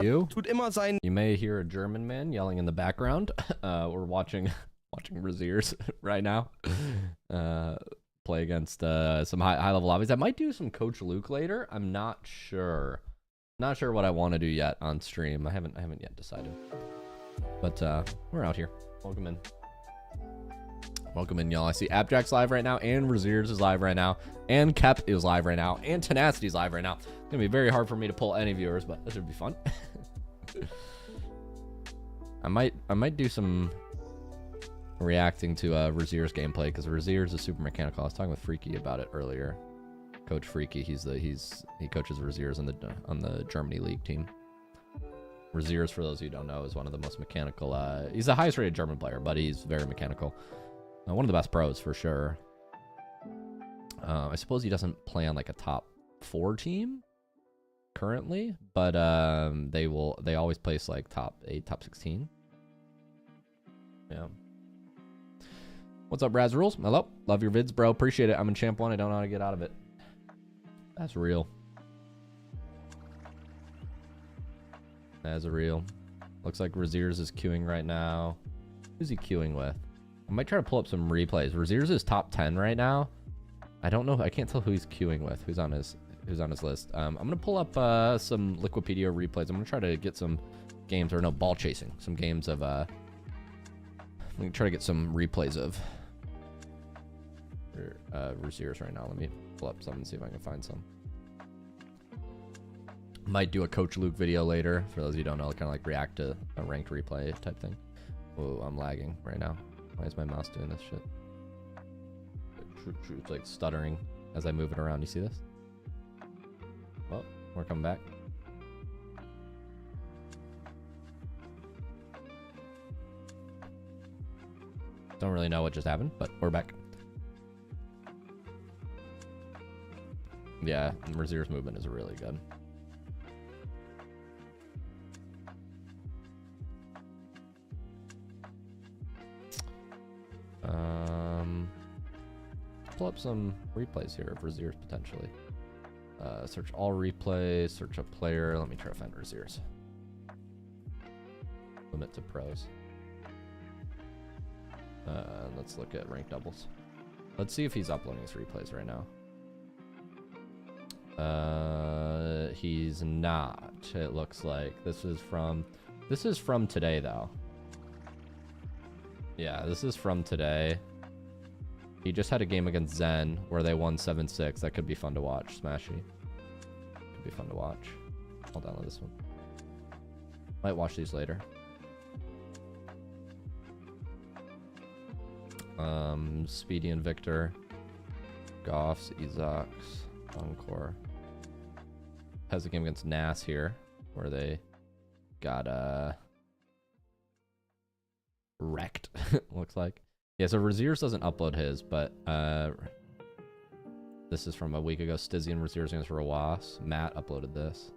Tut immer sein. You may hear a German man yelling in the background. We're watching Raziers right now play against some high level lobbies. I might do some Coach Luke later. I'm not sure. Not sure what I want to do yet on stream. I haven't yet decided. But we're out here. Welcome in. Welcome in, y'all. I see Abjack's live right now, and Raziers is live right now, and Kep is live right now, and Tenacity's live right now. It's gonna be very hard for me to pull any viewers, but this should be fun. I might do some reacting to Raziers gameplay, because Raziers is super mechanical. I was talking with Freaky about it earlier. Coach Freaky, he coaches Raziers on the Germany League team. Raziers, for those of you who don't know, is one of the most mechanical. He's the highest rated German player, but he's very mechanical. One of the best pros for sure. I suppose he doesn't play on like a top 4 team currently, but they always place like top 8, top 16. Yeah. What's up, Raz Rules? Hello. Love your vids, bro. Appreciate it. I'm in Champ 1. I don't know how to get out of it. That's real. That's real. Looks like Raziers is queuing right now. Who's he queuing with? I might try to pull up some replays. Raziers is top 10 right now. I don't know. I can't tell who he's queuing with. Who's on his list. I'm gonna pull up some Liquipedia replays. I'm gonna try to get some games, or no, ball chasing. Some games of I'm gonna try to get some replays of Raziers right now. Let me pull up some and see if I can find some. Might do a Coach Luke video later. For those of you who don't know, kind of like react to a ranked replay type thing. Oh, I'm lagging right now. Why is my mouse doing this shit? It's like stuttering as I move it around. You see this? Well, we're coming back. Don't really know what just happened, but we're back. Yeah, Razier's movement is really good. Pull up some replays here of Raziers potentially. Search all replays, search a player. Let me try to find Raziers. Limit to pros. Let's look at ranked doubles. Let's see if he's uploading his replays right now. He's not. It looks like this is from today though. Yeah, this is from today. He just had a game against Zen where they won 7-6. That could be fun to watch. Smashy. Could be fun to watch. I'll download this one. Might watch these later. Speedy and Victor. Goffs, Isaacs, Encore. Has a game against Nas here where they got wrecked. Looks like. Yeah, so Raziers doesn't upload his, but this is from a week ago. Stizzy and Raziers against Rawas. Matt uploaded this.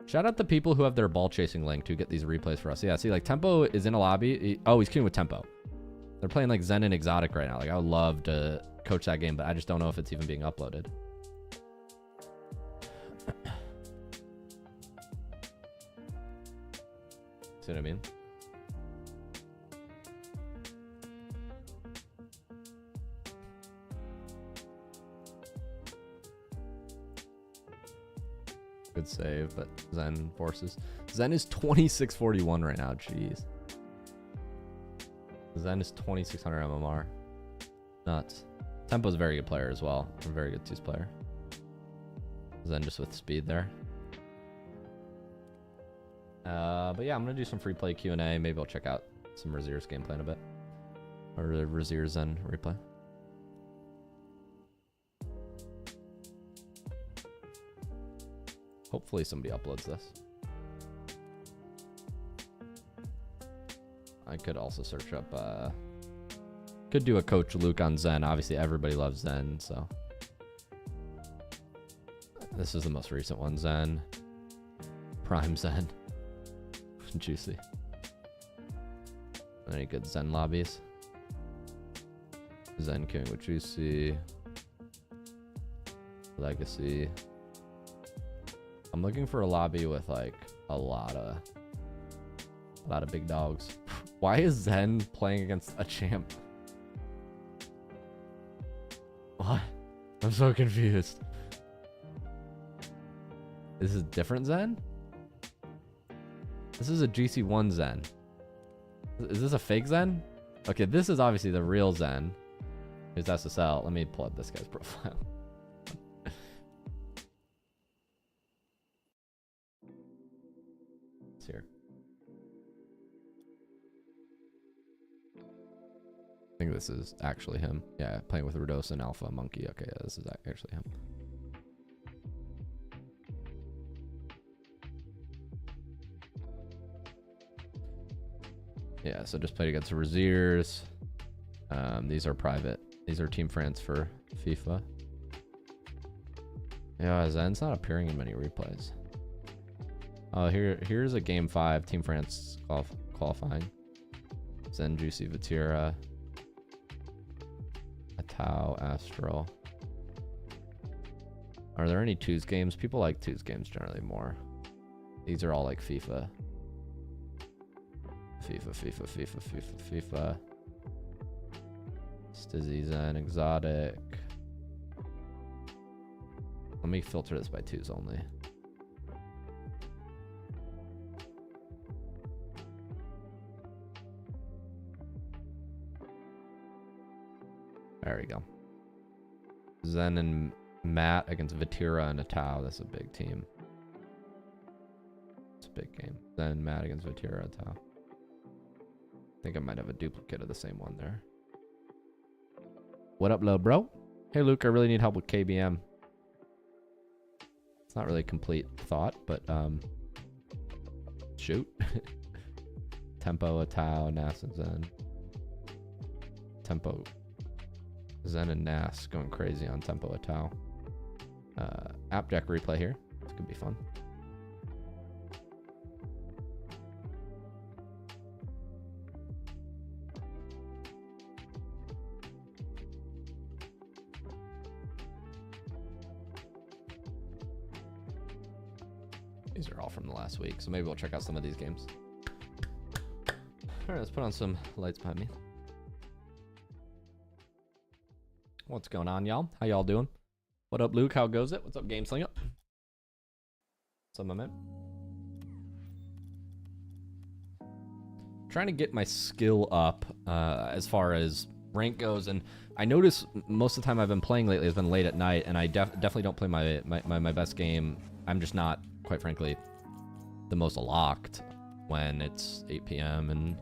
Shout out the people who have their ball chasing link to get these replays for us. Yeah, see, like Tempo is in a lobby. He's queuing with Tempo. They're playing like Zen and Exotic right now. Like I would love to coach that game, but I just don't know if it's even being uploaded. See what I mean? Good save, but Zen forces. Zen is 2641 right now. Jeez. Zen is 2600 MMR. Nuts. Tempo's a very good player as well. A very good 2s player. Zen just with speed there. But yeah, I'm gonna do some free play Q&A. Maybe I'll check out some Raziers gameplay in a bit. Or the Raziers Zen replay. Hopefully somebody uploads this. I could also search up, could do a Coach Luke on Zen. Obviously everybody loves Zen, so. This is the most recent one, Zen. Prime Zen. Juicy. Any good Zen lobbies? Zen queuing with Juicy. Legacy. I'm looking for a lobby with like a lot of big dogs. Why is Zen playing against a champ? What? I'm so confused. This is different Zen? This is a GC1 Zen. Is this a fake Zen? Okay, this is obviously the real Zen. Who's SSL? Let me pull up this guy's profile. It's here. I think this is actually him. Yeah, playing with Rudos and Alpha Monkey. Okay, yeah, this is actually him. Yeah, so just played against Raziers. These are private. These are Team France for FIFA. Yeah, Zen's not appearing in many replays. Oh, here's a game 5 Team France qualifying. Zen, Juicy, Vatira, Atao, Astral. Are there any twos games? People like twos games generally more. These are all like FIFA. FIFA. Stizzy, Zen, Exotic. Let me filter this by twos only. There we go. Zen and Matt against Vatira and Atao. That's a big team. It's a big game. Zen, Matt against Vatira, Atao. I think I might have a duplicate of the same one there. What up, little bro? Hey, Luke, I really need help with KBM. It's not really a complete thought, but shoot. Tempo, Atao, Nas, and Zen. Tempo, Zen, and Nas going crazy on Tempo, Atao. App deck replay here. This could be fun. These are all from the last week, so maybe we'll check out some of these games. All right, let's put on some lights behind me. What's going on, y'all? How y'all doing? What up, Luke? How goes it? What's up, Game Slinger? What's up, my man? Trying to get my skill up as far as rank goes, and I notice most of the time I've been playing lately has been late at night, and I definitely don't play my best game. I'm just not, quite frankly, the most locked when it's 8 p.m. and,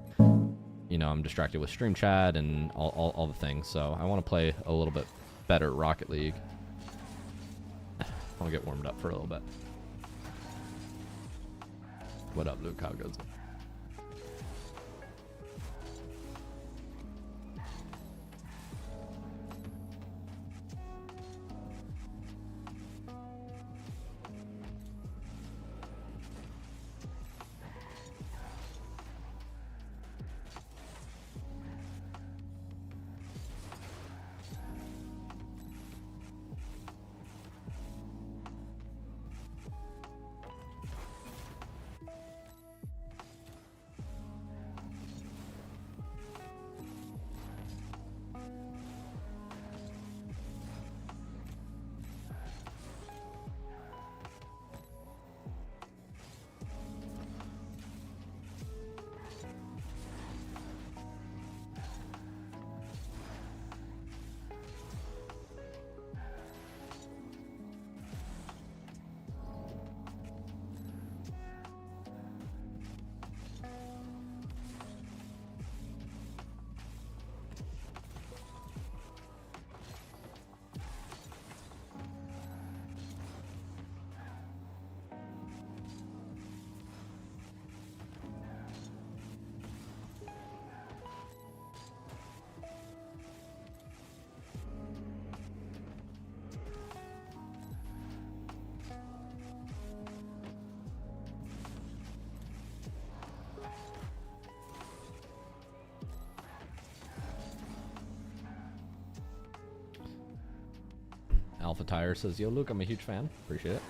you know, I'm distracted with stream chat and all the things. So I want to play a little bit better Rocket League. I want to get warmed up for a little bit. What up, Luke? How goes it? Alpha Tire says, yo, Luke, I'm a huge fan. Appreciate it.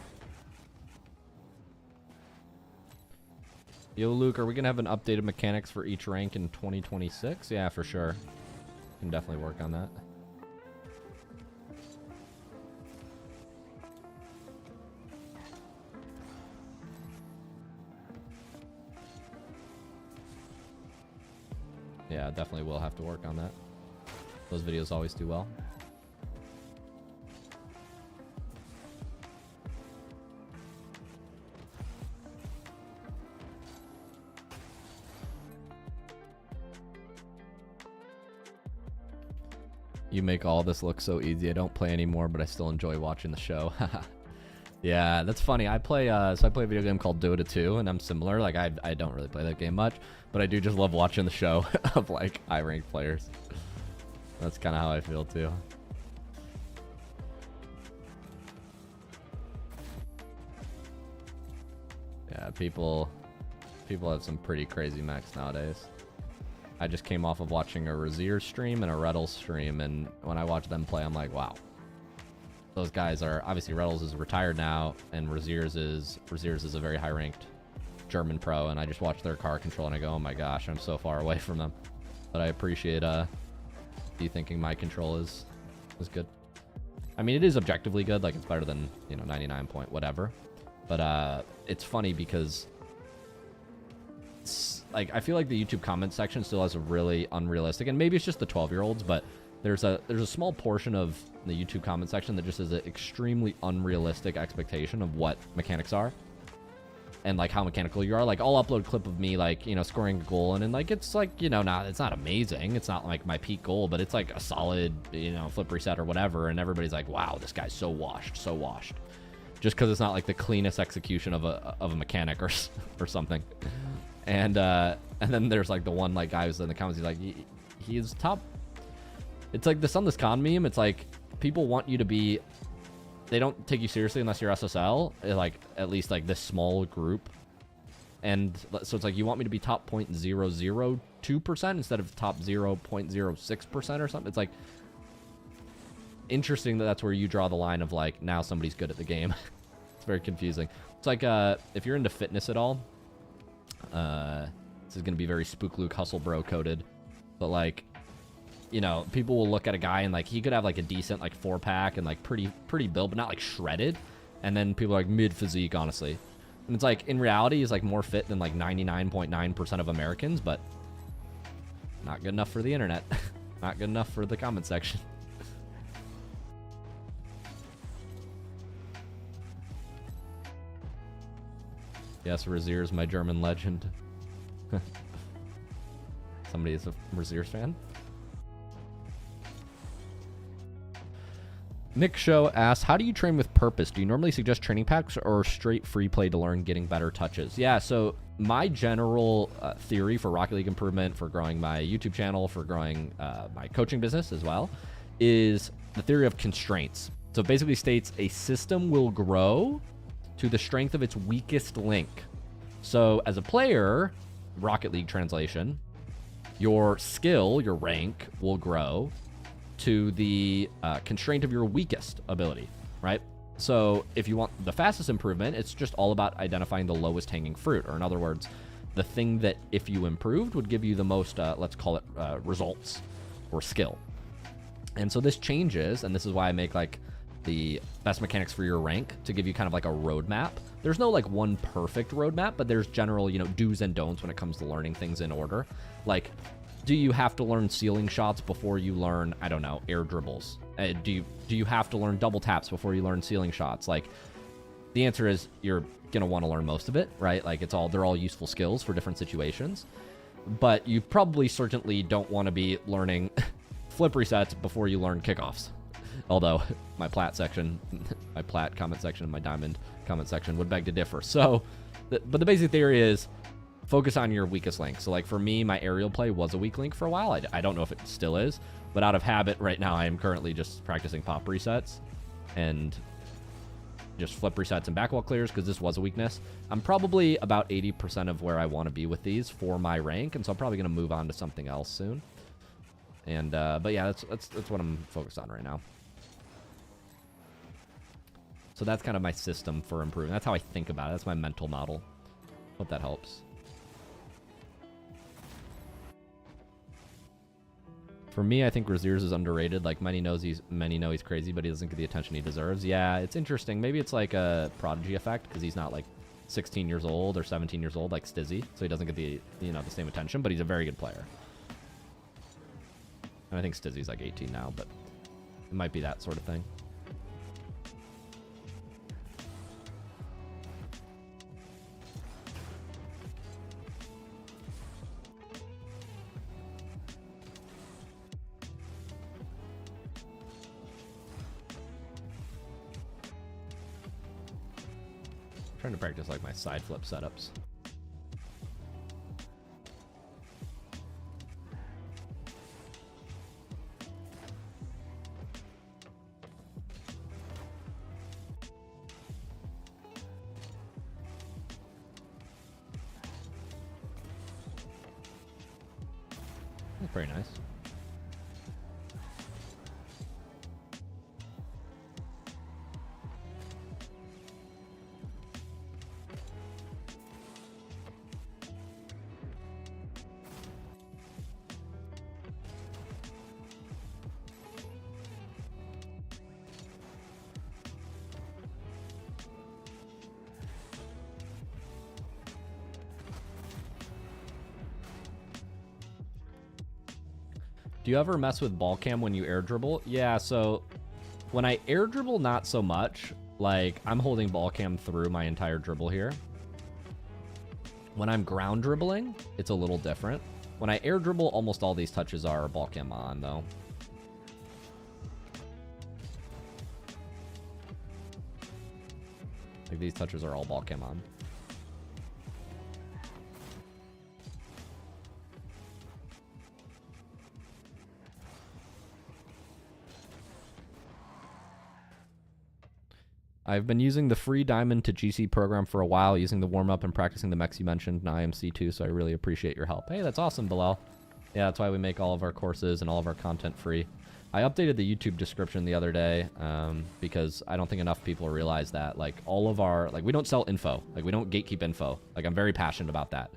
Yo, Luke, are we going to have an updated mechanics for each rank in 2026? Yeah, for sure. Can definitely work on that. Yeah, definitely will have to work on that. Those videos always do well. You make all this look so easy. I don't play anymore, but I still enjoy watching the show. Yeah, that's funny. I play I play a video game called Dota 2, and I'm similar. Like I don't really play that game much, but I do just love watching the show of like high-ranked players. That's kind of how I feel too. Yeah, people have some pretty crazy mechs nowadays. I just came off of watching a Razier stream and a Reddles stream, and when I watch them play, I'm like, wow. Those guys are, obviously Reddles is retired now, and Razier's is a very high-ranked German pro, and I just watch their car control, and I go, oh my gosh, I'm so far away from them. But I appreciate you thinking my control is good. I mean, it is objectively good, like it's better than, 99 point whatever. But it's funny because like I feel like the YouTube comment section still has a really unrealistic, and maybe it's just the 12-year-olds, but there's a small portion of the YouTube comment section that just has an extremely unrealistic expectation of what mechanics are and like how mechanical you are. Like I'll upload a clip of me like, scoring a goal, and like it's like, it's not amazing, it's not like my peak goal, but it's like a solid, flip reset or whatever, and everybody's like, wow, this guy's so washed, just because it's not like the cleanest execution of a mechanic or something. And then there's like the one like guy who's in the comments, he's like, he's top. It's like the Sunless Con meme. It's like people want you to be, they don't take you seriously unless you're SSL, like at least like this small group. And so it's like, you want me to be top 0.002% instead of top 0.06% or something. It's like interesting that that's where you draw the line of like, now somebody's good at the game. It's very confusing. It's like if you're into fitness at all, this is going to be very SpookyLuke hustle bro coded, but like, people will look at a guy and like he could have like a decent like 4-pack and like pretty build, but not like shredded, and then people are like mid physique, honestly. And it's like in reality he's like more fit than like 99.9% of Americans, but not good enough for the internet. Not good enough for the comment section. Yes, Razier's my German legend. Somebody is a Razier's fan. Nick Show asks, how do you train with purpose? Do you normally suggest training packs or straight free play to learn getting better touches? Yeah, so my general theory for Rocket League improvement, for growing my YouTube channel, for growing my coaching business as well, is the theory of constraints. So it basically states a system will grow to the strength of its weakest link. So as a player, Rocket League translation, your skill, your rank, will grow to the constraint of your weakest ability, right? So if you want the fastest improvement, it's just all about identifying the lowest hanging fruit, or in other words, the thing that if you improved would give you the most, let's call it results or skill. And so this changes, and this is why I make like the best mechanics for your rank to give you kind of like a roadmap. There's no like one perfect roadmap, but there's general, do's and don'ts when it comes to learning things in order. Like, do you have to learn ceiling shots before you learn, I don't know, air dribbles? Do you have to learn double taps before you learn ceiling shots? Like, the answer is you're gonna want to learn most of it, right? Like they're all useful skills for different situations. But you probably certainly don't want to be learning flip resets before you learn kickoffs. Although my plat comment section and my diamond comment section would beg to differ. So, but the basic theory is focus on your weakest link. So like for me, my aerial play was a weak link for a while. I don't know if it still is, but out of habit right now, I am currently just practicing pop resets and just flip resets and backwall clears because this was a weakness. I'm probably about 80% of where I want to be with these for my rank, and so I'm probably going to move on to something else soon. And but yeah, that's what I'm focused on right now. So that's kind of my system for improving. That's how I think about it. That's my mental model. Hope that helps. For me, I think Razier's is underrated. Like many know he's crazy, but he doesn't get the attention he deserves. Yeah, it's interesting. Maybe it's like a prodigy effect because he's not like 16 years old or 17 years old like Stizzy, so he doesn't get the the same attention. But he's a very good player. And I think Stizzy's like 18 now, but it might be that sort of thing. Trying to practice like my side flip setups. That's pretty nice. Do you ever mess with ball cam when you air dribble? Yeah, so when I air dribble, not so much. Like, I'm holding ball cam through my entire dribble here. When I'm ground dribbling, it's a little different. When I air dribble, almost all these touches are ball cam on, though. Like, these touches are all ball cam on. I've been using the free Diamond to GC program for a while, using the warm-up and practicing the mechs you mentioned in IMC too, so I really appreciate your help. Hey, that's awesome, Bilal. Yeah, that's why we make all of our courses and all of our content free. I updated the YouTube description the other day because I don't think enough people realize that. Like, all of our... Like, we don't sell info. Like, we don't gatekeep info. Like, I'm very passionate about that.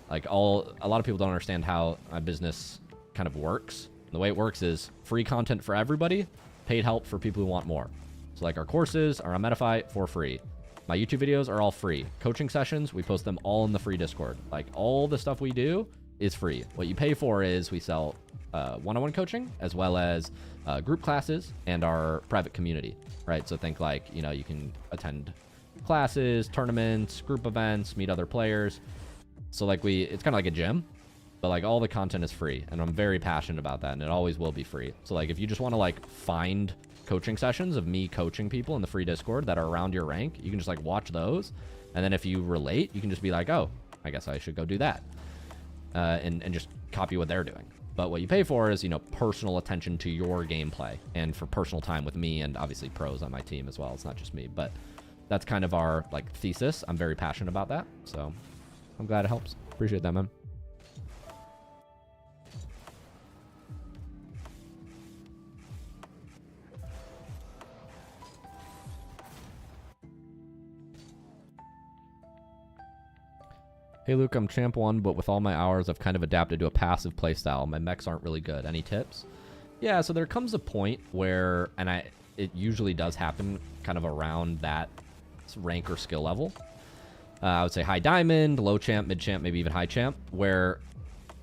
Like, a lot of people don't understand how my business kind of works. The way it works is free content for everybody, paid help for people who want more. So like our courses are on Medify for free. My YouTube videos are all free. Coaching sessions, we post them all in the free Discord. Like all the stuff we do is free. What you pay for is we sell one-on-one coaching as well as group classes and our private community, right? So think like, you can attend classes, tournaments, group events, meet other players. So like it's kind of like a gym, but like all the content is free and I'm very passionate about that and it always will be free. So like if you just want to like find coaching sessions of me coaching people in the free Discord that are around your rank, you can just like watch those, and then if you relate, you can just be like, oh, I guess I should go do that, and just copy what they're doing. But what you pay for is personal attention to your gameplay and for personal time with me and obviously pros on my team as well. It's not just me, but that's kind of our like thesis. I'm very passionate about that, so I'm glad it helps. Appreciate that, man. Hey Luke, I'm champ 1, but with all my hours, I've kind of adapted to a passive playstyle. My mechs aren't really good. Any tips? Yeah, so there comes a point where, and it usually does happen kind of around that rank or skill level. I would say high diamond, low champ, mid champ, maybe even high champ, where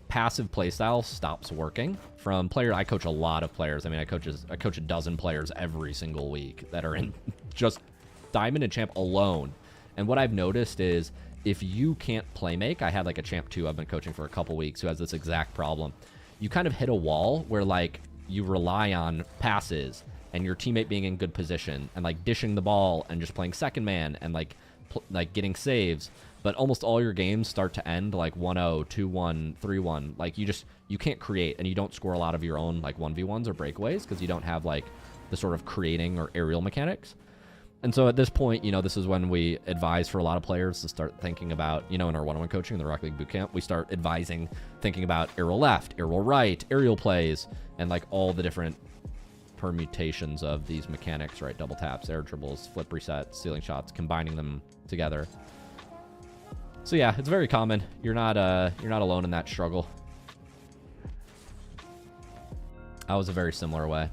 passive playstyle stops working. From player, I coach a lot of players. I mean, I coach a dozen players every single week that are in just diamond and champ alone. And what I've noticed is, if you can't play make, I had like a champ 2 I've been coaching for a couple weeks who has this exact problem. You kind of hit a wall where like you rely on passes and your teammate being in good position and like dishing the ball and just playing second man and like getting saves. But almost all your games start to end like 1-0, 2-1, 3-1. Like you can't create and you don't score a lot of your own like 1v1s or breakaways because you don't have like the sort of creating or aerial mechanics. And so at this point, this is when we advise for a lot of players to start thinking about, in our one-on-one coaching, the Rocket League Bootcamp, we start advising, thinking about aerial left, aerial right, aerial plays, and like all the different permutations of these mechanics, right? Double taps, air dribbles, flip resets, ceiling shots, combining them together. So yeah, it's very common. You're not alone in that struggle. I was a very similar way.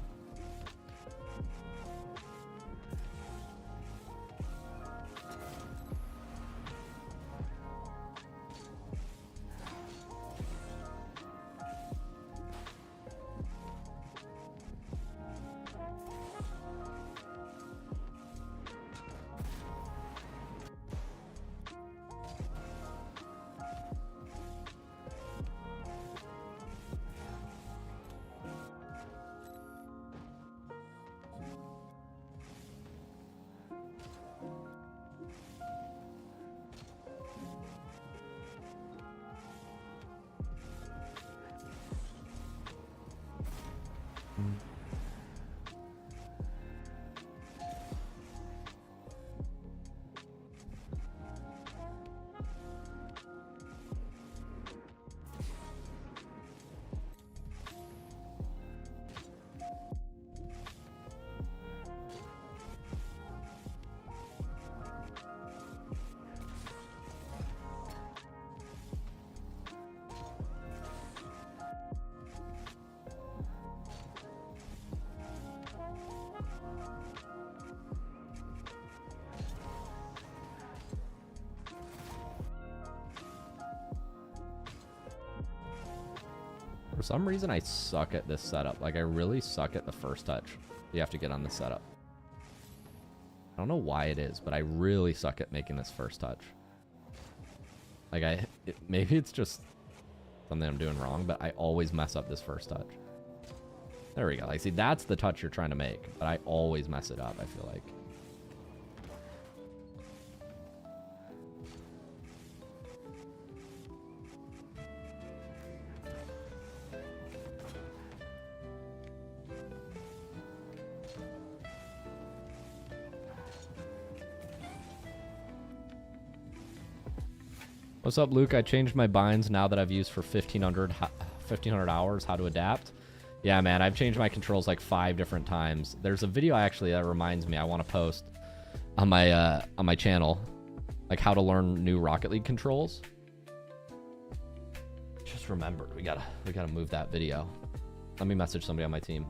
For some reason, I suck at this setup. Like, I really suck at the first touch. You have to get on the setup. I don't know why it is, but I really suck at making this first touch. Like, maybe it's just something I'm doing wrong, but I always mess up this first touch. There we go. Like, see, that's the touch you're trying to make, but I always mess it up, I feel like. What's up, Luke? I changed my binds now that I've used for 1,500 hours. How to adapt? Yeah, man, I've changed my controls like 5 different times. There's a video actually that reminds me I want to post on my channel, like how to learn new Rocket League controls. Just remembered we gotta move that video. Let me message somebody on my team.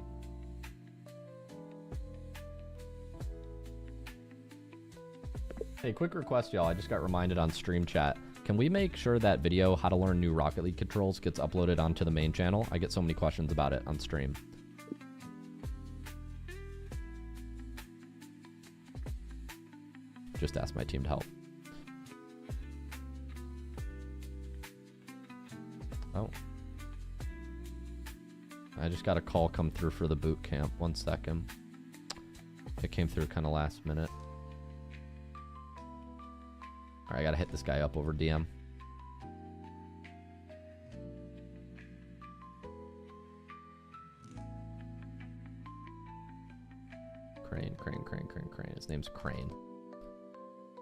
Hey, quick request, y'all. I just got reminded on stream chat. Can we make sure that video, how to learn new Rocket League controls, gets uploaded onto the main channel? I get so many questions about it on stream. Just ask my team to help. Oh. I just got a call come through for the boot camp. 1 second. It came through kind of last minute. All right, I gotta hit this guy up over DM. Crane. His name's Crane.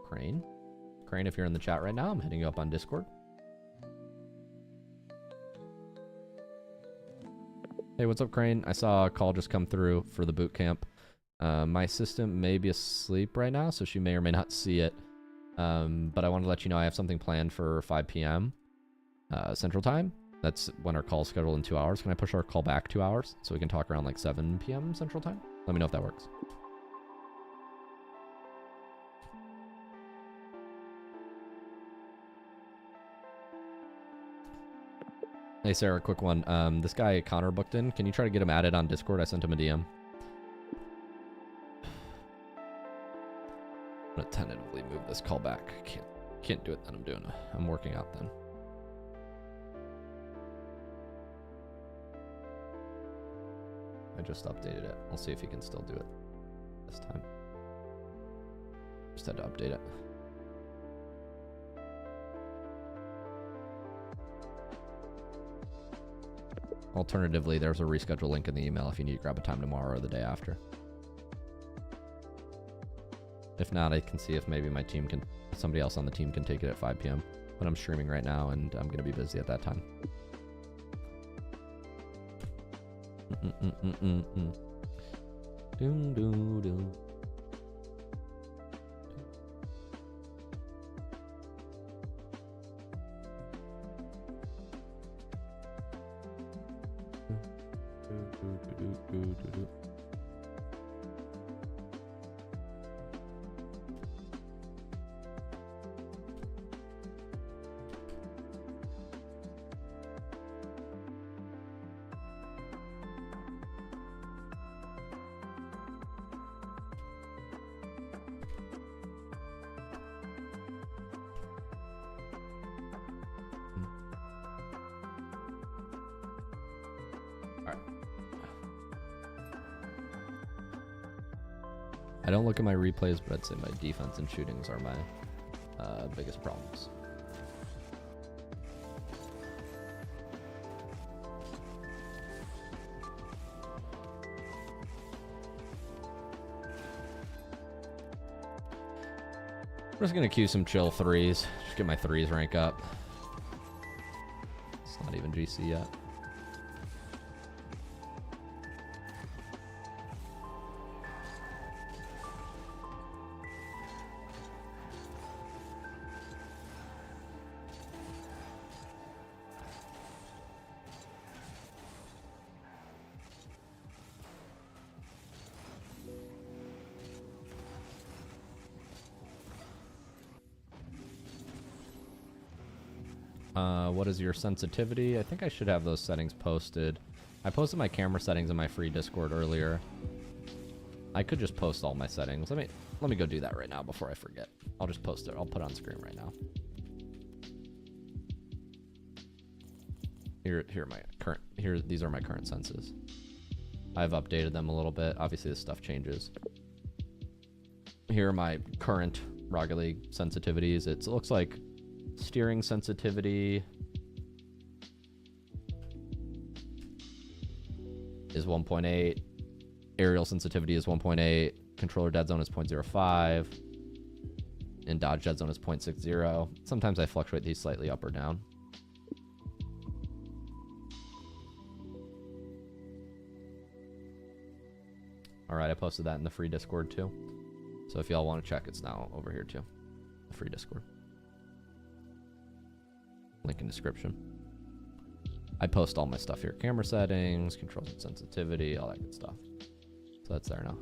Crane, if you're in the chat right now, I'm hitting you up on Discord. Hey, what's up, Crane? I saw a call just come through for the boot camp. My assistant may be asleep right now, so she may or may not see it. But I wanted to let you know I have something planned for 5 p.m. Central Time. That's when our call's scheduled in 2 hours. Can I push our call back 2 hours so we can talk around like 7 p.m. Central Time? Let me know if that works. Hey, Sarah, quick one. This guy Connor booked in. Can you try to get him added on Discord? I sent him a DM. I'm gonna tentatively move this call back. Can't do it then. I'm working out then. I just updated it. I'll see if he can still do it this time. Just had to update it. Alternatively, there's a reschedule link in the email if you need to grab a time tomorrow or the day after. If not, I can see if maybe my team can, somebody else on the team can take it at 5 p.m. But I'm streaming right now and I'm going to be busy at that time. Doom, doom, doom. I don't look at my replays, but I'd say my defense and shootings are my biggest problems. I'm just gonna queue some chill threes. Just get my threes rank up. It's not even GC yet. What is your sensitivity? I think I should have those settings posted. I posted my camera settings in my free Discord earlier. I could just post all my settings. Let me go do that right now before I forget. I'll just post it. I'll put it on screen right now. These are my current senses. I've updated them a little bit. Obviously this stuff changes. Here are my current Rocket League sensitivities. It looks like steering sensitivity is 1.8. Aerial sensitivity is 1.8. Controller dead zone is 0.05. And dodge dead zone is 0.60. Sometimes I fluctuate these slightly up or down. Alright, I posted that in the free Discord too. So if y'all want to check, it's now over here too. The free Discord. Link in description. I post all my stuff here. Camera settings, controls and sensitivity, all that good stuff. So that's there now.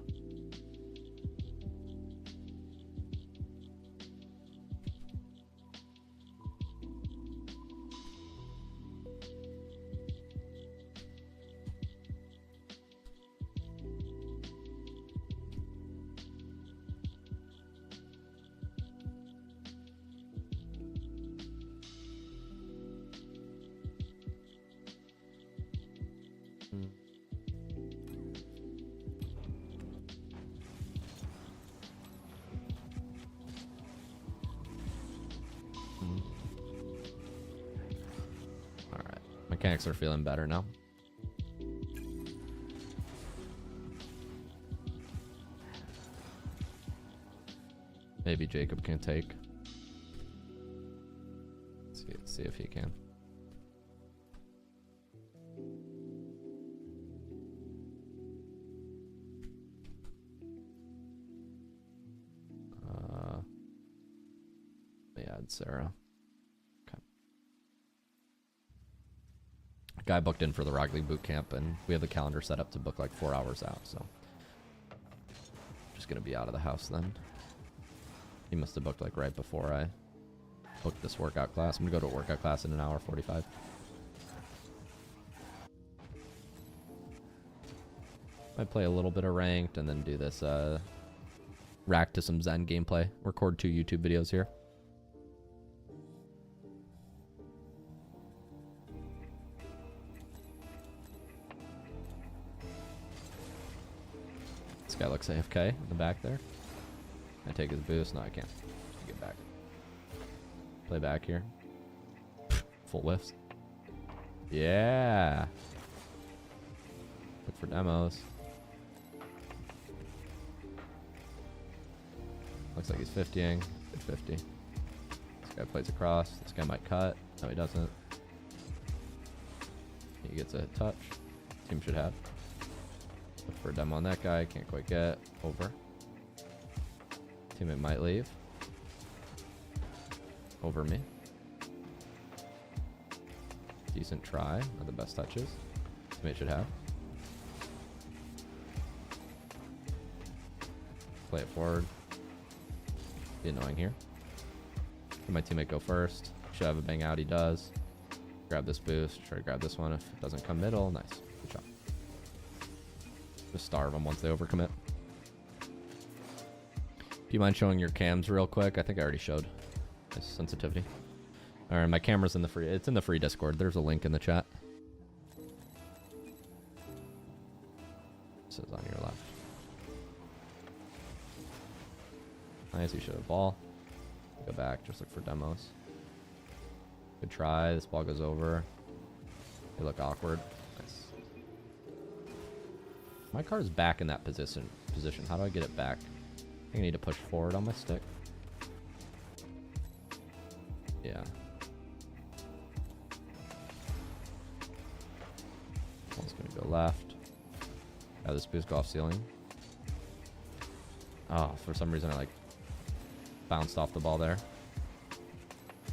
Mechanics are feeling better now. Maybe Jacob can take. Let's see if he can. Let me add Sarah. Guy booked in for the Rocket League Bootcamp, and we have the calendar set up to book like 4 hours out, so just gonna be out of the house then. He must have booked like right before I booked this workout class. I'm gonna go to a workout class in an hour 45. Might play a little bit of ranked and then do this rack to some Zen gameplay. Record 2 YouTube videos here. Guy looks AFK in the back there. Can I take his boost? No, I can't. Get back. Play back here. Full whiffs. Yeah. Look for demos. Looks like he's 50ing. Good 50. This guy plays across. This guy might cut. No, he doesn't. He gets a touch. Team should have. Look for a demo on that guy. Can't quite get over. Teammate might leave. Over me. Decent try. Not the best touches. Teammate should have. play it forward. Be annoying here. Let my teammate go first. Should have a bang out. He does. Grab this boost. Try to grab this one. If it doesn't come middle, nice. Good job. Just starve them once they overcommit. Do you mind showing your cams real quick? I think I already showed. Nice sensitivity. All right, my camera's in the free. It's in the free Discord. There's a link in the chat. This is on your left. Nice. You should have ball. Go back. Just look for demos. Good try. This ball goes over. They look awkward. Nice. My car's back in that position. How do I get it back? I think I need to push forward on my stick. Yeah. Ball's gonna go left. Yeah, this boost go off ceiling. Oh, for some reason I like bounced off the ball there.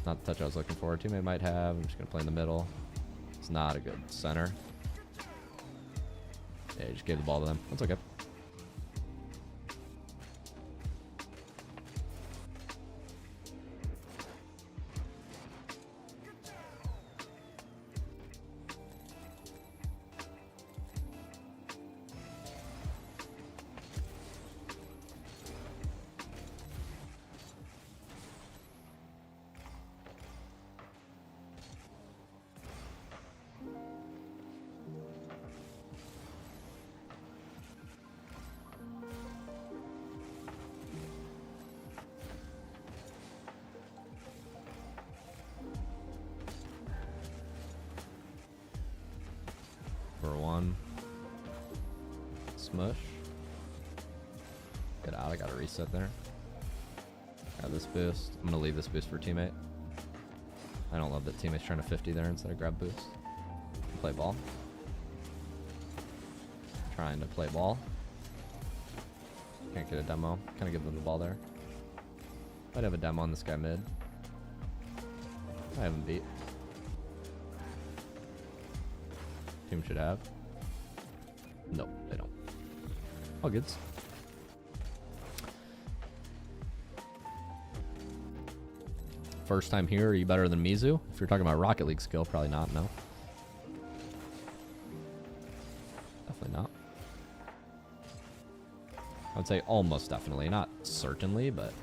Not the touch I was looking for. Teammate might have. I'm just gonna play in the middle. It's not a good center. Yeah, just gave the ball to them. That's okay. For one. Smush. Get out. I gotta reset there. Grab this boost. I'm gonna leave this boost for teammate. I don't love that teammate's trying to 50 there instead of grab boost. Play ball. Trying to play ball. Can't get a demo. Kind of give them the ball there. Might have a demo on this guy mid. I haven't beat. Team should have. Nope, they don't. All goods. First time here, are you better than Mizu? If you're talking about Rocket League skill, probably not, no. Definitely not. I would say almost definitely. Not certainly, but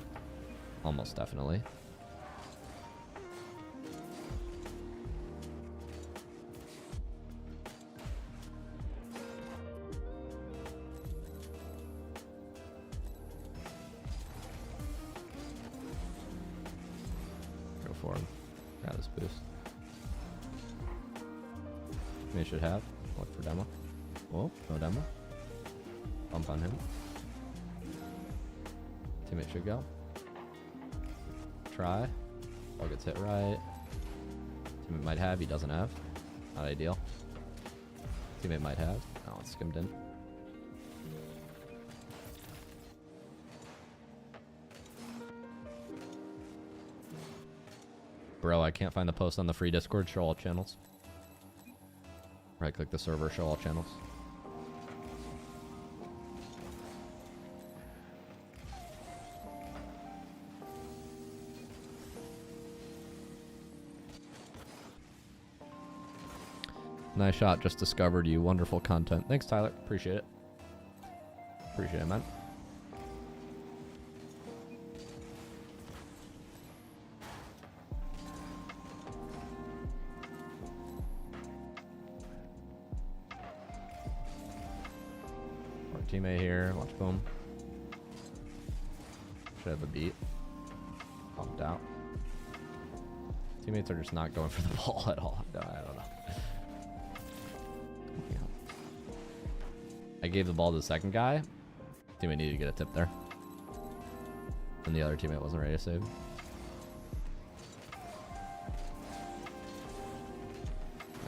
almost definitely. Grab this boost. Teammate should have. Look for demo. Oh, no demo. Bump on him. Teammate should go. Try. Ball gets hit right. Teammate might have. He doesn't have. Not ideal. Teammate might have. Oh, it's skimmed in. Bro, I can't find the post on the free Discord. Show all channels. Right click the server, show all channels. Nice shot, just discovered you. Wonderful content. Thanks, Tyler. Appreciate it. Appreciate it, man. Teammate here, watch boom. Should have a beat. Pumped out. Teammates are just not going for the ball at all. No, I don't know. I gave the ball to the second guy. Teammate needed to get a tip there. And the other teammate wasn't ready to save.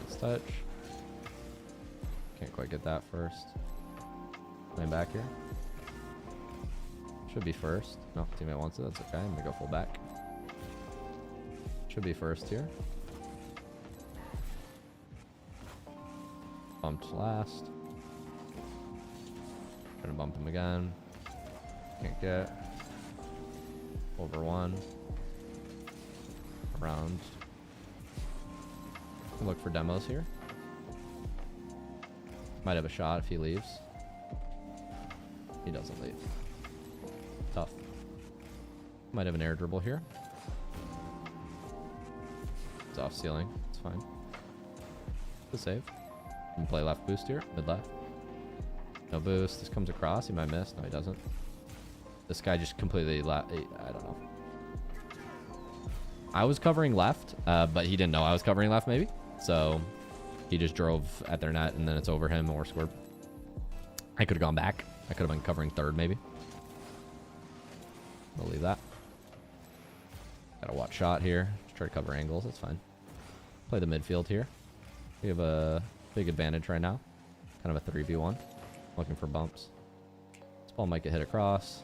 Nice touch. Can't quite get that first. Playing back here. Should be first. No, teammate wants it. That's okay. I'm gonna go full back. Should be first here. Bumped last. Trying to bump him again. Can't get. Over 1. Around. Can look for demos here. Might have a shot if he leaves. He doesn't leave. Tough. Might have an air dribble here. It's off ceiling. It's fine. The save. Can play left boost here. Mid left. No boost. This comes across. He might miss. No, he doesn't. This guy just completely left. I don't know. I was covering left, but he didn't know I was covering left maybe. So he just drove at their net and then it's over him or scored. I could have gone back. I could have been covering third maybe. I'll leave that. Got a watch shot here. Just try to cover angles. That's fine. Play the midfield here. We have a big advantage right now. Kind of a 3v1. Looking for bumps. This ball might get hit across.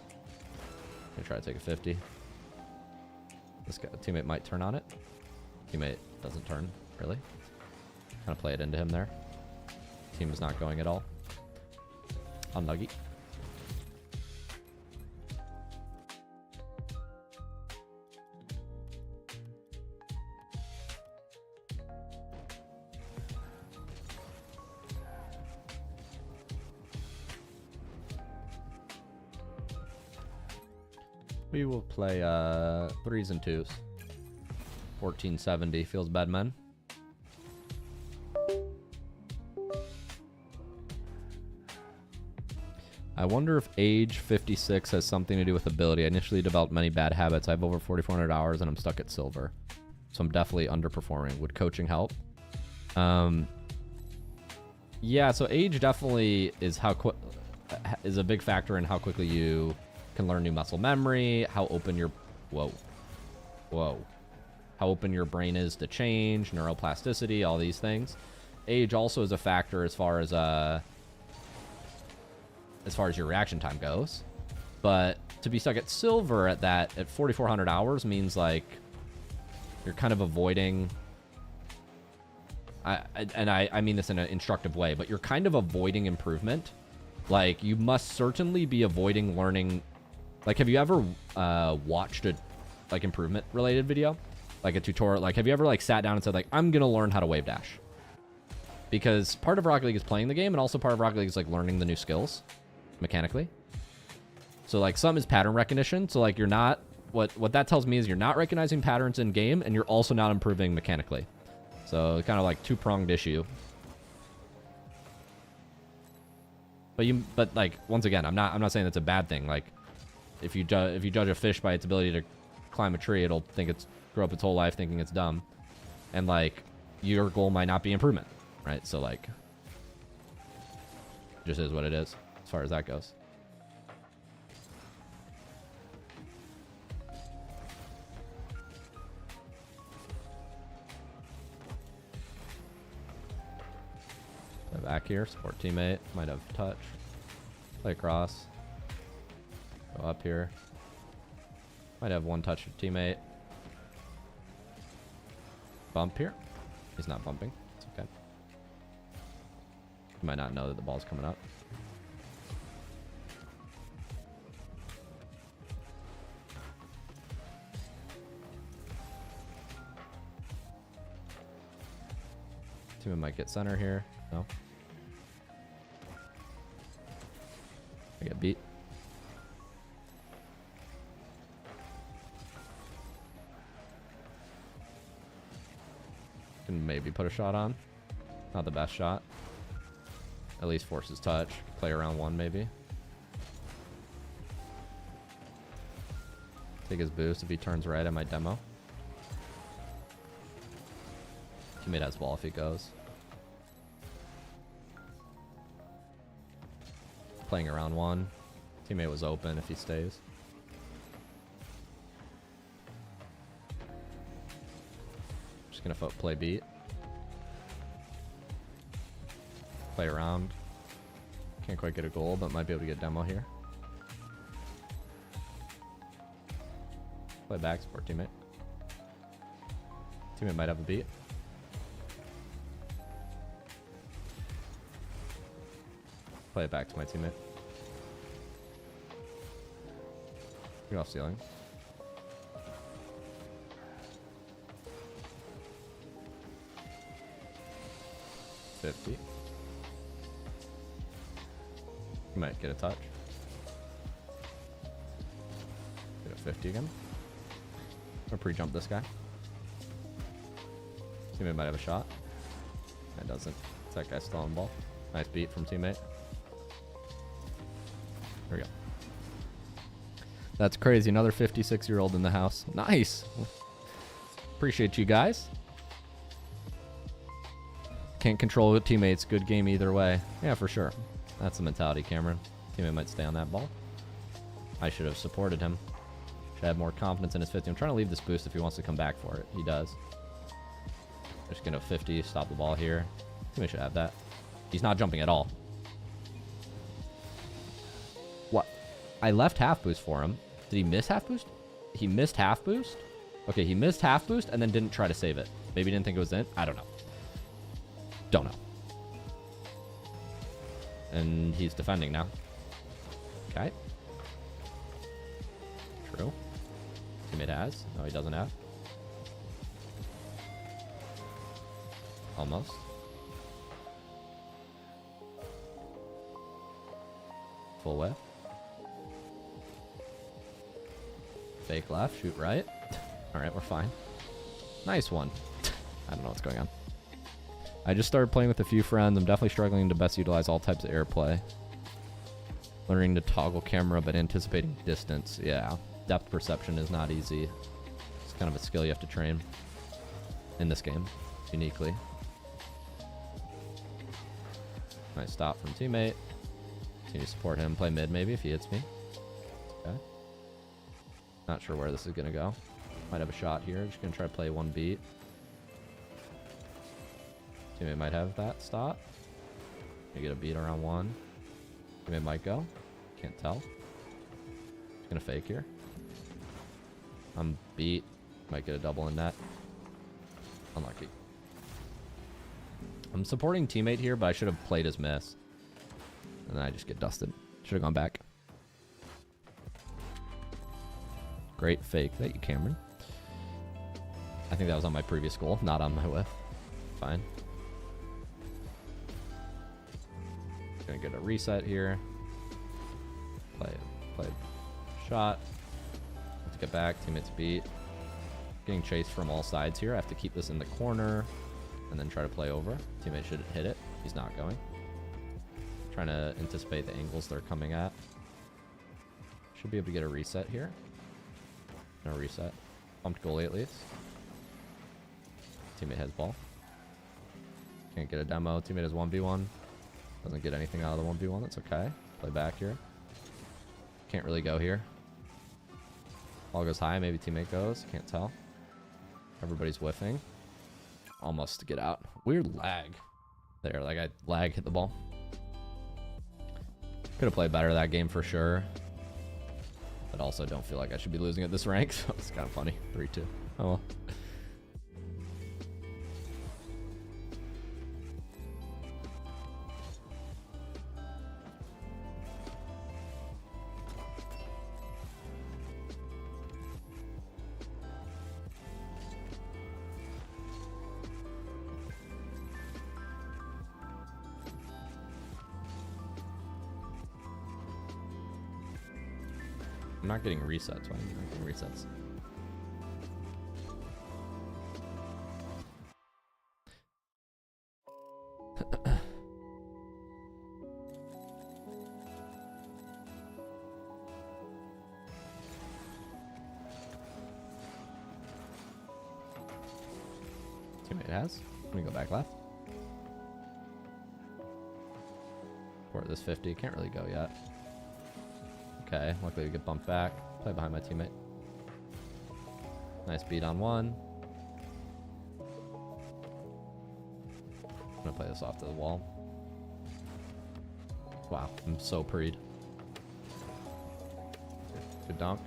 Gonna try to take a 50. This guy, teammate might turn on it. Teammate doesn't turn, really. Kind of play it into him there. Team is not going at all. Unlucky. We will play 3s and 2s. 1470 feels bad, man. I wonder if age 56 has something to do with ability. I initially developed many bad habits. I have over 4,400 hours and I'm stuck at silver. So I'm definitely underperforming. Would coaching help? Yeah, so age definitely is is a big factor in how quickly you can learn new muscle memory, how open your how open your brain is to change, neuroplasticity, all these things. Age also is a factor as far as your reaction time goes. But to be stuck at silver at 4,400 hours means like you're kind of avoiding. I mean this in an instructive way, but you're kind of avoiding improvement. Like you must certainly be avoiding learning. Like, have you ever watched a like improvement related video, like a tutorial? Like, have you ever like sat down and said like, I'm gonna learn how to wave dash? Because part of Rocket League is playing the game, and also part of Rocket League is like learning the new skills mechanically. So like some is pattern recognition. So like you're not what that tells me is you're not recognizing patterns in game, and you're also not improving mechanically. So kind of like two-pronged issue. But like once again, I'm not saying that's a bad thing. Like if you judge a fish by its ability to climb a tree, it'll grow up its whole life thinking it's dumb, and like your goal might not be improvement, right? So like, just is what it is as far as that goes. Play back here, support teammate, might have touch. Play across. Go up here. Might have one touch with teammate. Bump here. He's not bumping. It's okay. He might not know that the ball's coming up. Teammate might get center here. No. I get beat. Can maybe put a shot on. Not the best shot. At least forces touch. Play around one maybe. Take his boost. If he turns right, I might demo. Teammate has ball if he goes. Playing around one. Teammate was open if he stays. Just gonna play beat. Play around. Can't quite get a goal, but might be able to get demo here. Play back, support teammate. Teammate might have a beat. Play it back to my teammate. Get off ceiling. $50. You might get a touch. Get a 50 again. Or pre-jump this guy. Teammate might have a shot. It doesn't. That guy's still on the ball. Nice beat from teammate. There we go. That's crazy. Another 56-year-old in the house. Nice. Appreciate you guys. Can't control with teammates. Good game either way. Yeah, for sure. That's the mentality, Cameron. Teammate might stay on that ball. I should have supported him. Should have more confidence in his 50. I'm trying to leave this boost if he wants to come back for it. He does. Just gonna 50, stop the ball here. Teammate should have that. He's not jumping at all. What? I left half boost for him. Did he miss half boost? He missed half boost? Okay, he missed half boost and then didn't try to save it. Maybe he didn't think it was in. I don't know. Don't know. And he's defending now. Okay. True. Teammate has. No, he doesn't have. Almost. Full whiff. Fake left, shoot right. Alright, we're fine. Nice one. I don't know what's going on. I just started playing with a few friends. I'm definitely struggling to best utilize all types of airplay. Learning to toggle camera, but anticipating distance. Yeah, depth perception is not easy. It's kind of a skill you have to train in this game, uniquely. Nice stop from teammate. Continue to support him. Play mid maybe if he hits me. Okay. Not sure where this is going to go. Might have a shot here. Just going to try to play one beat. Teammate might have that stop. You get a beat around one. Teammate might go. Can't tell. Just going to fake here. I'm beat. Might get a double in net. Unlucky. I'm supporting teammate here, but I should have played his miss. And then I just get dusted. Should have gone back. Great fake. Thank you, Cameron. I think that was on my previous goal, not on my whiff. Fine. Gonna get a reset here. Play shot. Let's get back. Teammates beat. Getting chased from all sides here. I have to keep this in the corner and then try to play over. Teammate should hit it. He's not going. Trying to anticipate the angles they're coming at. Should be able to get a reset here. No reset. Pumped goalie at least. Teammate has ball. Can't get a demo. Teammate has 1v1. Doesn't get anything out of the 1v1. That's okay. Play back here. Can't really go here. Ball goes high. Maybe teammate goes. Can't tell. Everybody's whiffing. Almost to get out. Weird lag. There, like I lag hit the ball. Could have played better that game for sure. But also don't feel like I should be losing at this rank. So it's kind of funny. 3-2. Oh well. I'm not getting resets. Why am I not getting resets? Teammate has. Let me go back left. Or this 50. Can't really go yet. Okay, luckily we get bumped back. Play behind my teammate. Nice beat on one. I'm gonna play this off to the wall. Wow, I'm so preed. Good dunk.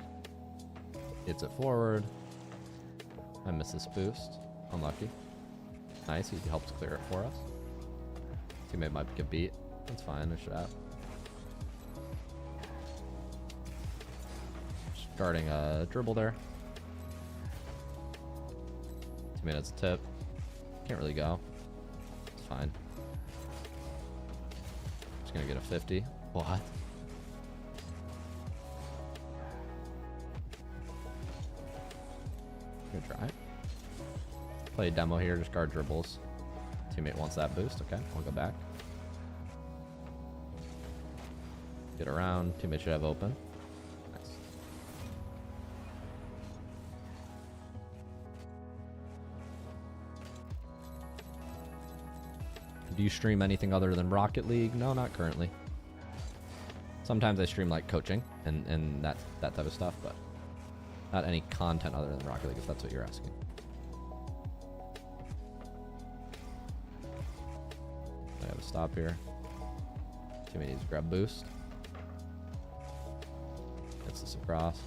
Hits it forward. I miss this boost. Unlucky. Nice, he helps clear it for us. Teammate might get beat. That's fine, a shot. Guarding a dribble there. Teammate has a tip. Can't really go. It's fine. Just gonna get a 50. What? Good try. Play a demo here, just guard dribbles. Teammate wants that boost. Okay, I'll go back. Get around. Teammate should have open. Nice. Do you stream anything other than Rocket League? No, not currently. Sometimes I stream like coaching and that type of stuff, but not any content other than Rocket League, if that's what you're asking. I have a stop here. Teammate needs to grab boost. Gets this across.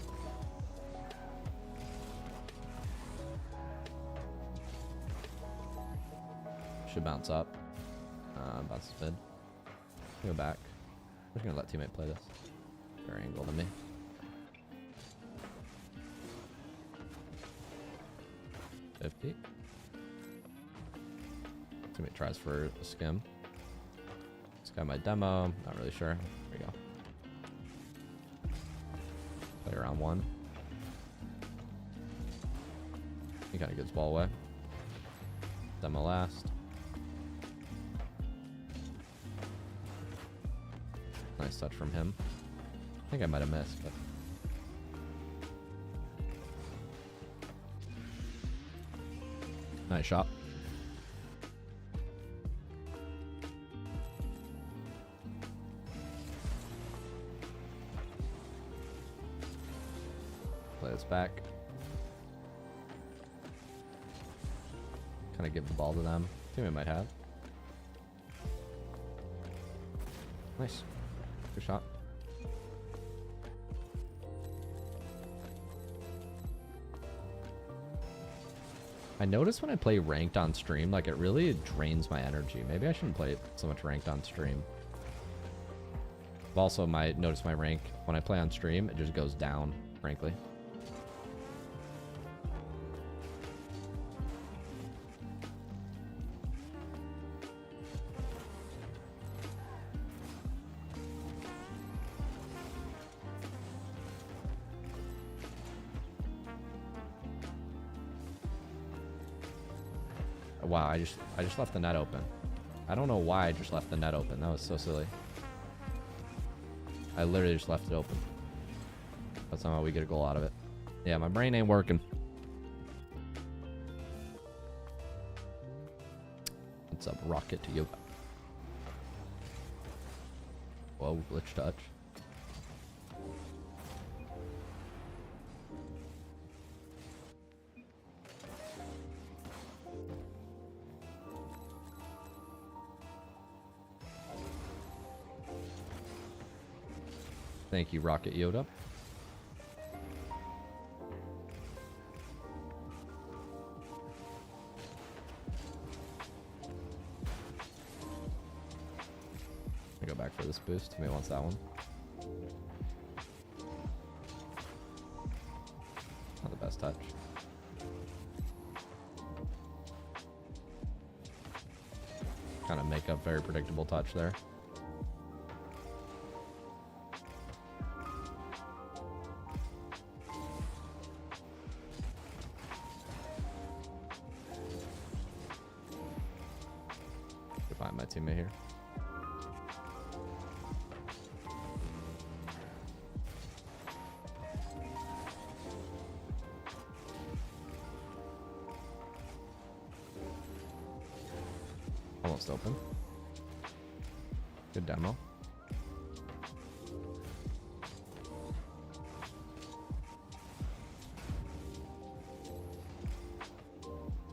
Should bounce up. Bounces mid. Go back. I'm just gonna let teammate play this. Fair angle to me. $50. Teammate tries for a skim. This guy might demo. Not really sure. There we go. Play around one. He kind of gives ball away. Demo last. Nice touch from him. I think I might have missed, but nice shot. Play this back. Kind of give the ball to them. Teammate might have. Nice. Good shot. I notice when I play ranked on stream, like it really drains my energy. Maybe I shouldn't play it so much ranked on stream. I've also noticed my rank when I play on stream, it just goes down, frankly. Wow, I just left the net open. I don't know why I just left the net open. That was so silly. I literally just left it open. But somehow we get a goal out of it. Yeah, my brain ain't working. What's up, Rocket to Yoga? Whoa, glitch touch. Thank you, Rocket Yoda. I go back for this boost. Teammate wants that one. Not the best touch. Kind of make a very predictable touch there. Find my teammate here. Almost open. Good demo.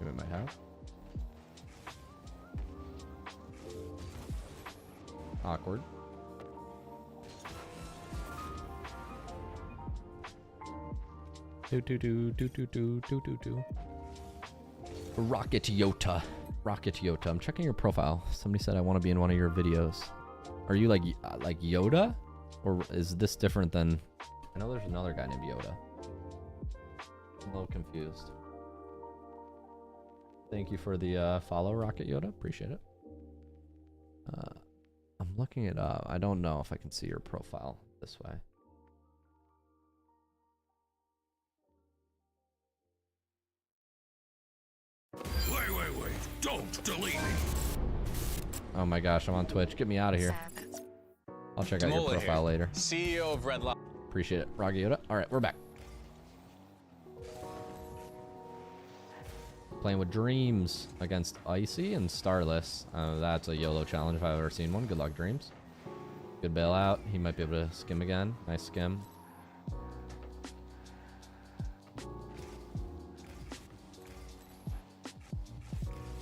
Teammate might have. Awkward. Do. Rocket Yota. Rocket Yota. I'm checking your profile. Somebody said I want to be in one of your videos. Are you like Yoda? Or is this different than... I know there's another guy named Yoda. I'm a little confused. Thank you for the follow, Rocket Yoda. Appreciate it. I'm looking it up. I don't know if I can see your profile this way. Wait. Don't delete me. Oh my gosh, I'm on Twitch. Get me out of here. I'll check out your profile later. CEO of Red Lion. Appreciate it, Rocket Yoda. All right, we're back. Playing with Dreams against Icy and Starless. That's a YOLO challenge if I've ever seen one. Good luck, Dreams. Good bailout. He might be able to skim again. Nice skim.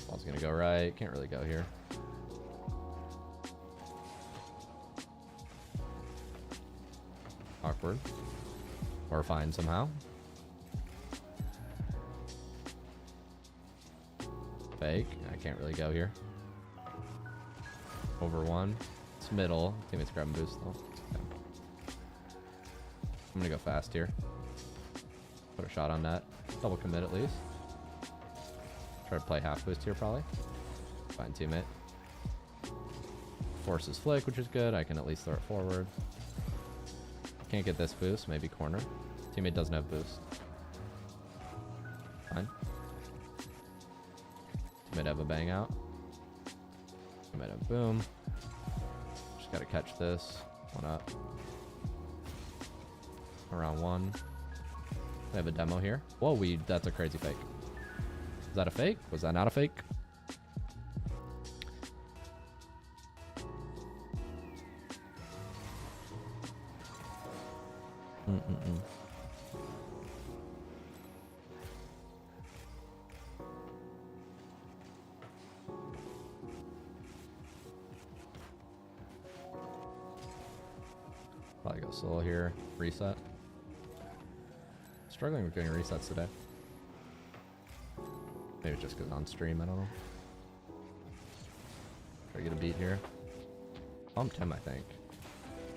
Ball's gonna go right. Can't really go here. Awkward. Or fine somehow. Fake. I can't really go here. Over one. It's middle. Teammates grabbing boost though. Okay. I'm gonna go fast here. Put a shot on net. Double commit at least. Try to play half boost here probably. Fine teammate. Forces flick, which is good. I can at least throw it forward. Can't get this boost. Maybe corner. Teammate doesn't have boost. Fine. Might have a bang out. Might have boom. Just gotta catch this. One up. Around one. We have a demo here. Whoa, that's a crazy fake. Is that a fake? Was that not a fake? Probably go solo here. Reset. Struggling with getting resets today. Maybe it's just because on stream, I don't know. Try to get a beat here. Bumped him, I think.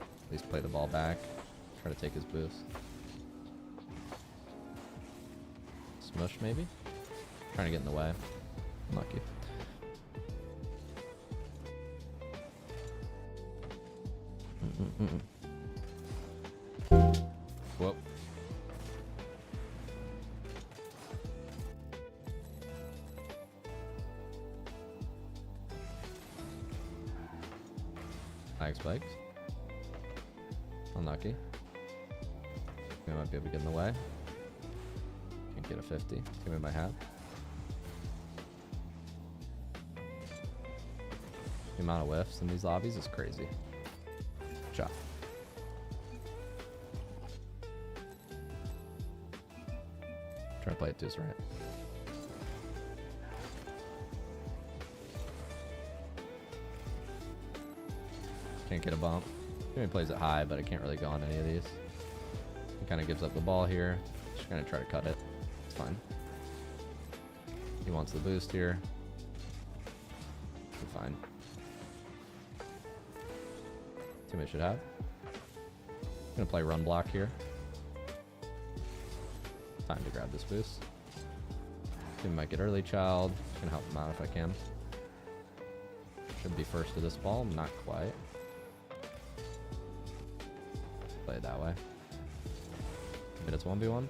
At least play the ball back. Try to take his boost. Smush, maybe? Trying to get in the way. Unlucky. Whoa. Lag spikes. Unlucky. We might be able to get in the way. Can't get a 50. Teammate might have. The amount of whiffs in these lobbies is crazy. Shot. Try to play it to his right. Can't get a bump. He plays it high, but I can't really go on any of these. He kind of gives up the ball here. Just gonna try to cut it. It's fine. He wants the boost here. We're fine. Teammate should have. Gonna play run block here. Time to grab this boost. Teammate might get early child. Gonna help him out if I can. Should be first to this ball. Not quite. Play it that way. But it's 1v1.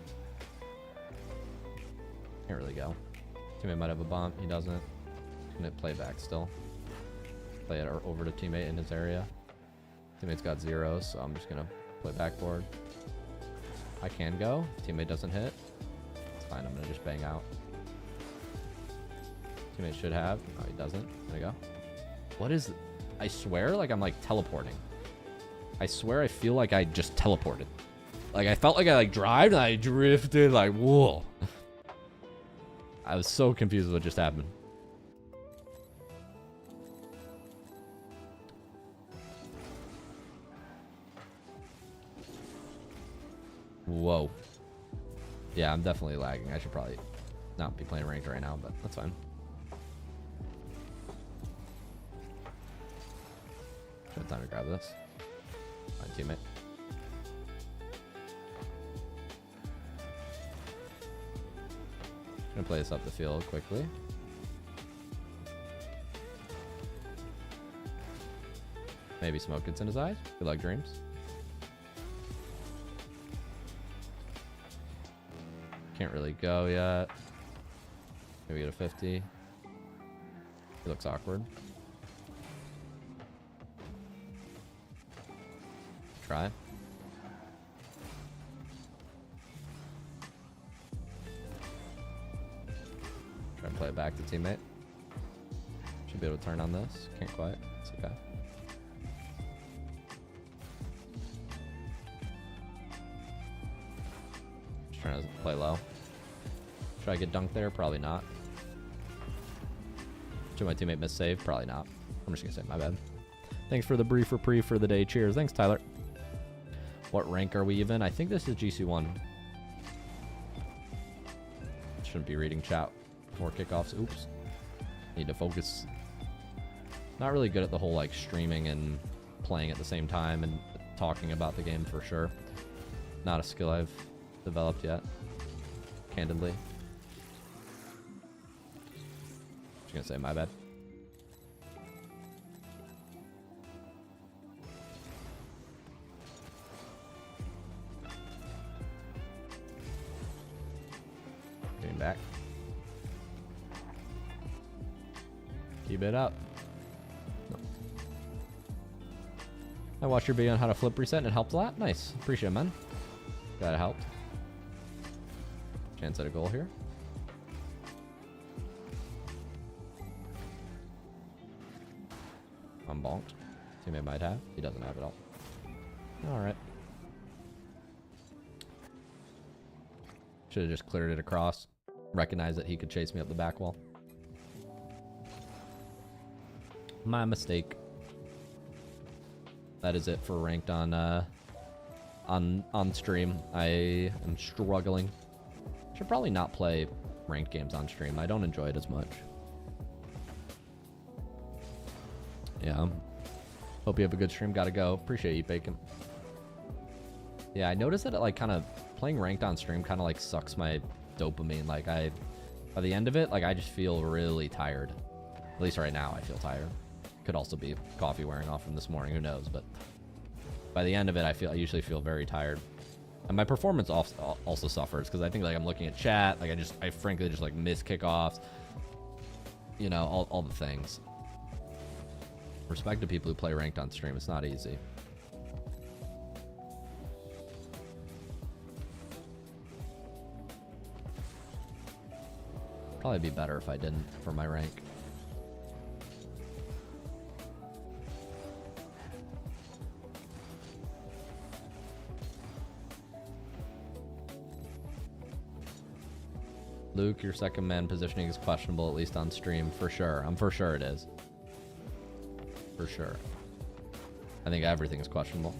Can't really go. Teammate might have a bump. He doesn't. Gonna play back still. Play it over to teammate in his area. Teammate's got 0, so I'm just gonna play backboard. I can go. Teammate doesn't hit. It's fine. I'm gonna just bang out. Teammate should have. No, he doesn't. There you go. What is it? I swear, like I'm like teleporting. I swear I feel like I just teleported. Like I felt like I like drived and I drifted like whoa. I was so confused with what just happened. Whoa. Yeah, I'm definitely lagging. I should probably not be playing ranked right now, but that's fine. Should have time to grab this. My teammate. Gonna play this up the field quickly. Maybe smoke gets in his eyes. Good luck, dreams. Can't really go yet. Maybe get a 50. He looks awkward. Try. Try to play it back to teammate. Should be able to turn on this. Can't quite. It's okay. Just trying to play low. Should I get dunked there? Probably not. Should my teammate miss save? Probably not. I'm just gonna say my bad. Thanks for the brief reprieve for the day. Cheers. Thanks, Tyler. What rank are we even? I think this is GC1. Shouldn't be reading chat before kickoffs. Oops. Need to focus. Not really good at the whole like streaming and playing at the same time and talking about the game for sure. Not a skill I've developed yet. Candidly. Just gonna say my bad. Getting back. Keep it up. No. I watched your video on how to flip reset and it helped a lot. Nice. Appreciate it, man. Glad it helped. Chance at a goal here. I'm bonked. Teammate might have. He doesn't have it all. Alright. Should have just cleared it across. Recognized that he could chase me up the back wall. My mistake. That is it for ranked on stream. I am struggling. Should probably not play ranked games on stream. I don't enjoy it as much. Yeah. Hope you have a good stream. Gotta go. Appreciate you, Bacon. Yeah, I noticed that it like kind of playing ranked on stream kind of like sucks my dopamine. Like by the end of it, like I just feel really tired. At least right now I feel tired. Could also be coffee wearing off from this morning. Who knows? But by the end of it, I usually feel very tired. And my performance also suffers because I think like I'm looking at chat. Like I frankly just like miss kickoffs. You know, all the things. Respect to people who play ranked on stream. It's not easy. Probably be better if I didn't for my rank. Luke, your second man positioning is questionable, at least on stream. For sure. For sure it is. For sure. I think everything is questionable.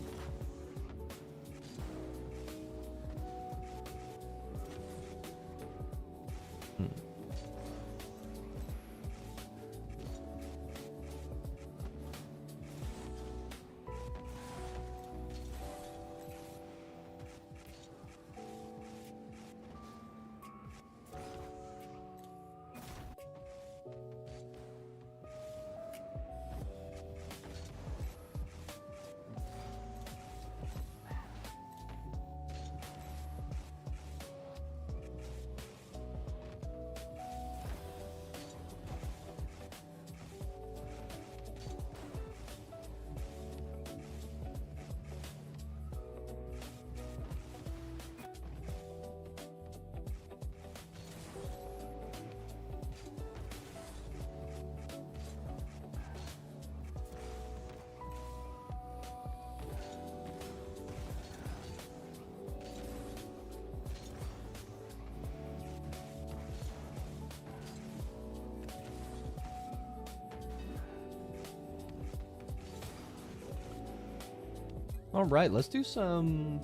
All right, let's do some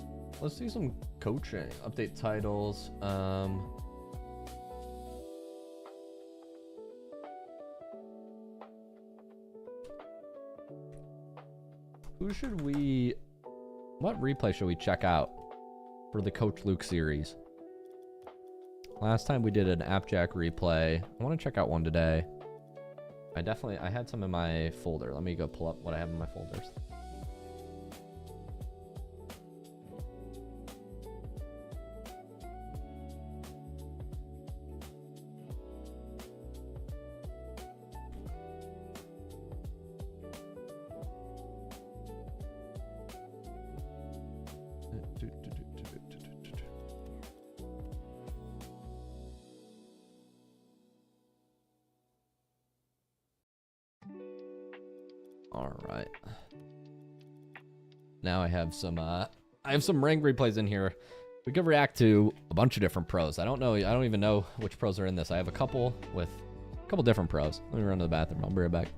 coaching. Update titles. What replay should we check out for the Coach Luke series? Last time we did an Appjack replay. I want to check out one today. I had some in my folder. Let me go pull up what I have in my folders. All right. Now I have some ranked replays in here. We could react to a bunch of different pros. I don't even know which pros are in this. I have a couple different pros. Let me run to the bathroom. I'll be right back.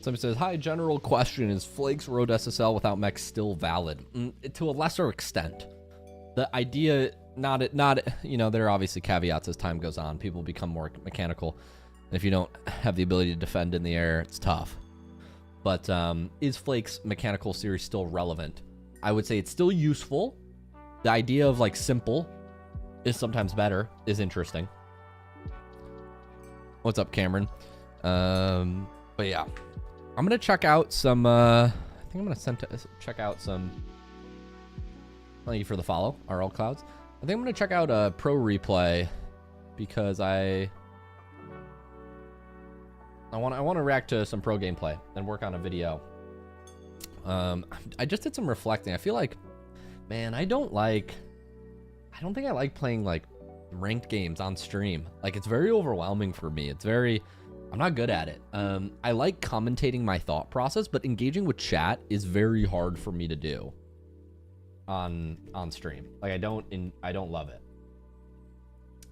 Somebody says, hi, general question. Is Flakes Road SSL without mech still valid? To a lesser extent. The idea, not, you know, there are obviously caveats as time goes on. People become more mechanical. And if you don't have the ability to defend in the air, it's tough. But is Flakes mechanical series still relevant? I would say it's still useful. The idea of like simple is sometimes better, is interesting. What's up, Cameron? But yeah, I'm gonna check out some. I think I'm gonna check out some. Thank you for the follow, RL Clouds. I think I'm gonna check out a pro replay because I want to react to some pro gameplay and work on a video. I just did some reflecting. I feel like, man, I don't think I like playing like ranked games on stream. Like, it's very overwhelming for me. I'm not good at it. I like commentating my thought process, but engaging with chat is very hard for me to do on stream. Like, I don't love it.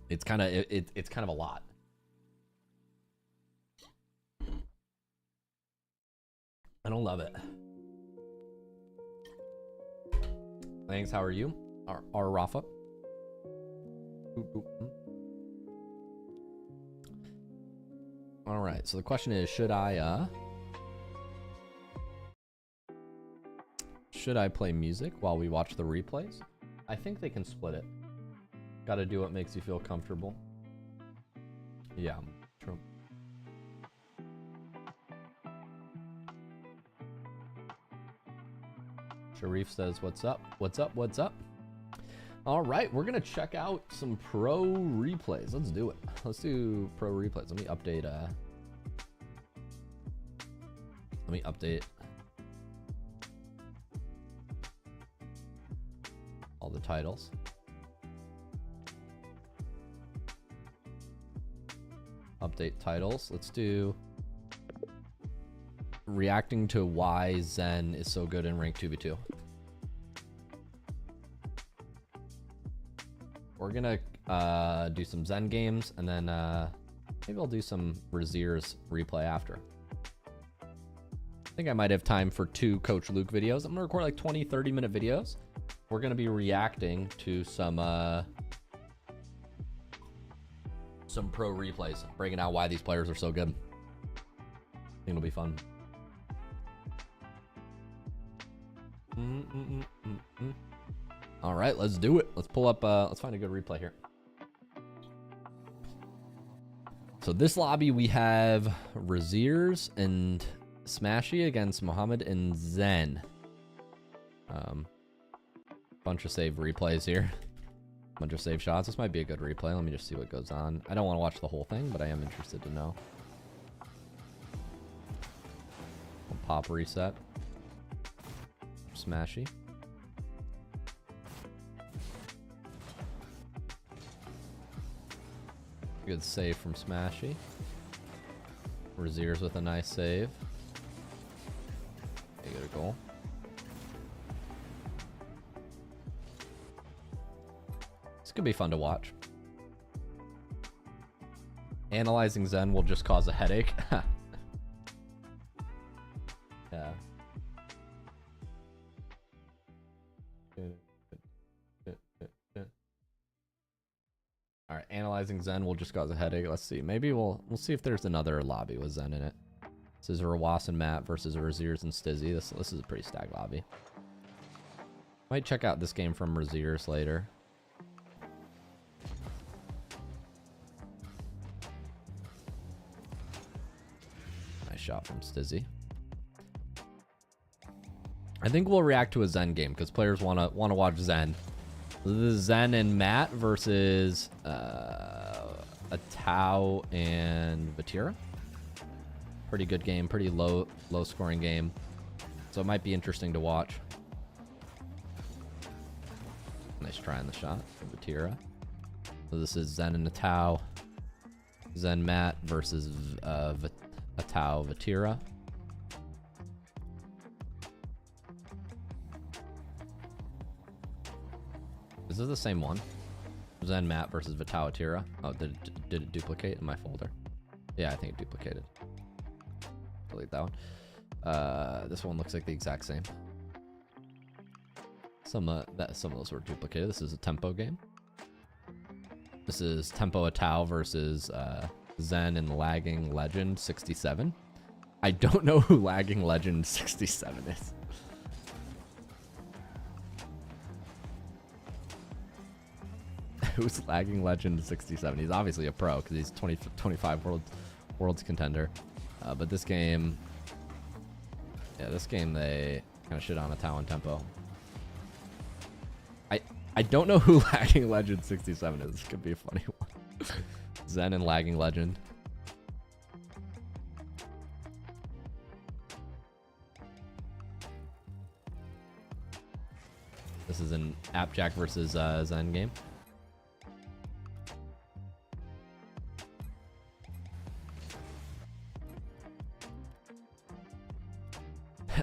It's kind of a lot. I don't love it. Thanks. How are you? Our Rafa. All right. So the question is, should I play music while we watch the replays? I think they can split it. Got to do what makes you feel comfortable. Yeah, true. Sharif says, what's up? What's up? What's up? All right, we're going to check out some pro replays. Let's do it. Let's do pro replays. Let me update all the titles. Update titles. Let's do reacting to why Zen is so good in rank 2v2. We're gonna do some Zen games, and then maybe I'll do some Razir's replay after. I think I might have time for 2 Coach Luke videos. I'm gonna record like 20-30 minute videos. We're gonna be reacting to some pro replays, breaking out why these players are so good. I think it'll be fun. All right, let's do it. Let's pull up, let's find a good replay here. So this lobby, we have Razir's and Smashy against Mohammed and Zen. Bunch of save replays here. Bunch of save shots. This might be a good replay. Let me just see what goes on. I don't want to watch the whole thing, but I am interested to know. We'll pop reset. Smashy. Good save from Smashy. Razir's with a nice save. They get a goal. This could be fun to watch. Analyzing Zen will just cause a headache. Yeah. All right, analyzing Zen will just cause a headache. Let's see. Maybe we'll see if there's another lobby with Zen in it. This is Rawas and Matt versus Razir's and Stizzy. This is a pretty stacked lobby. Might check out this game from Razir's later. Nice shot from Stizzy. I think we'll react to a Zen game because players wanna watch Zen. The Zen and Matt versus a Tau and Vatira. Pretty good game, pretty low scoring game. So it might be interesting to watch. Nice try on the shot from Vatira. So this is Zen and a Tau. Zen Matt versus a Tau Vatira. Is this the same one? Zen Matt versus Vatau Vatira. Oh, did it duplicate in my folder? Yeah, I think it duplicated. Delete that one. This one looks like the exact same. Some of those were duplicated. This is a tempo game. This is Tempo Atao versus Zen and Lagging Legend 67. I don't know who Lagging Legend 67 is. Who's Lagging Legend 67? He's obviously a pro because he's 25 world's contender. But this game, yeah, this game they kind of shit on Atao and Tempo. I don't know who Lagging Legend 67 is. This could be a funny one. Zen and Lagging Legend. This is an Appjack versus Zen game.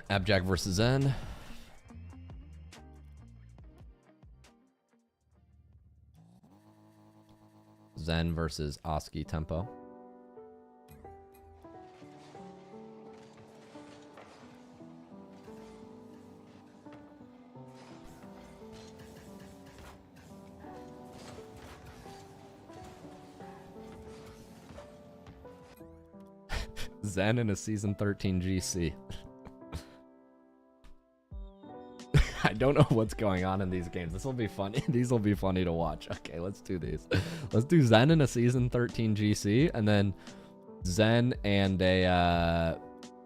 Appjack versus Zen. Zen versus Oski Tempo. Zen in a season 13 GC. I don't know what's going on in these games. This will be funny. These will be funny to watch. Okay, let's do these. Let's do Zen in a season 13 GC, and then Zen and a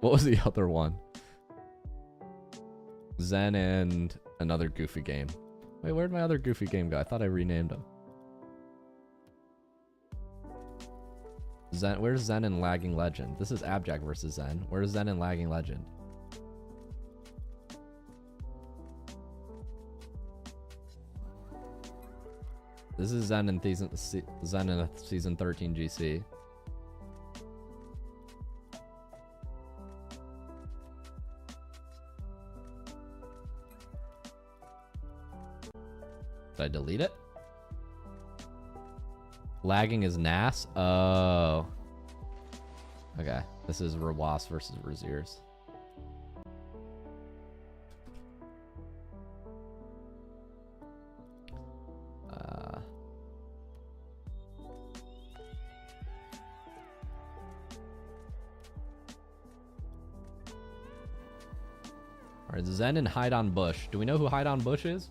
what was the other one? Zen and another goofy game. Wait, where'd my other goofy game go? I thought I renamed him. Zen, where's Zen and Lagging Legend? This is Abjack versus Zen. Where's Zen and Lagging Legend? This is Zen in a season 13 GC. Did I delete it? Lagging is Nas. Oh. Okay. This is Rawas versus Raziers. Alright, Zen and Hide on Bush. Do we know who Hide on Bush is?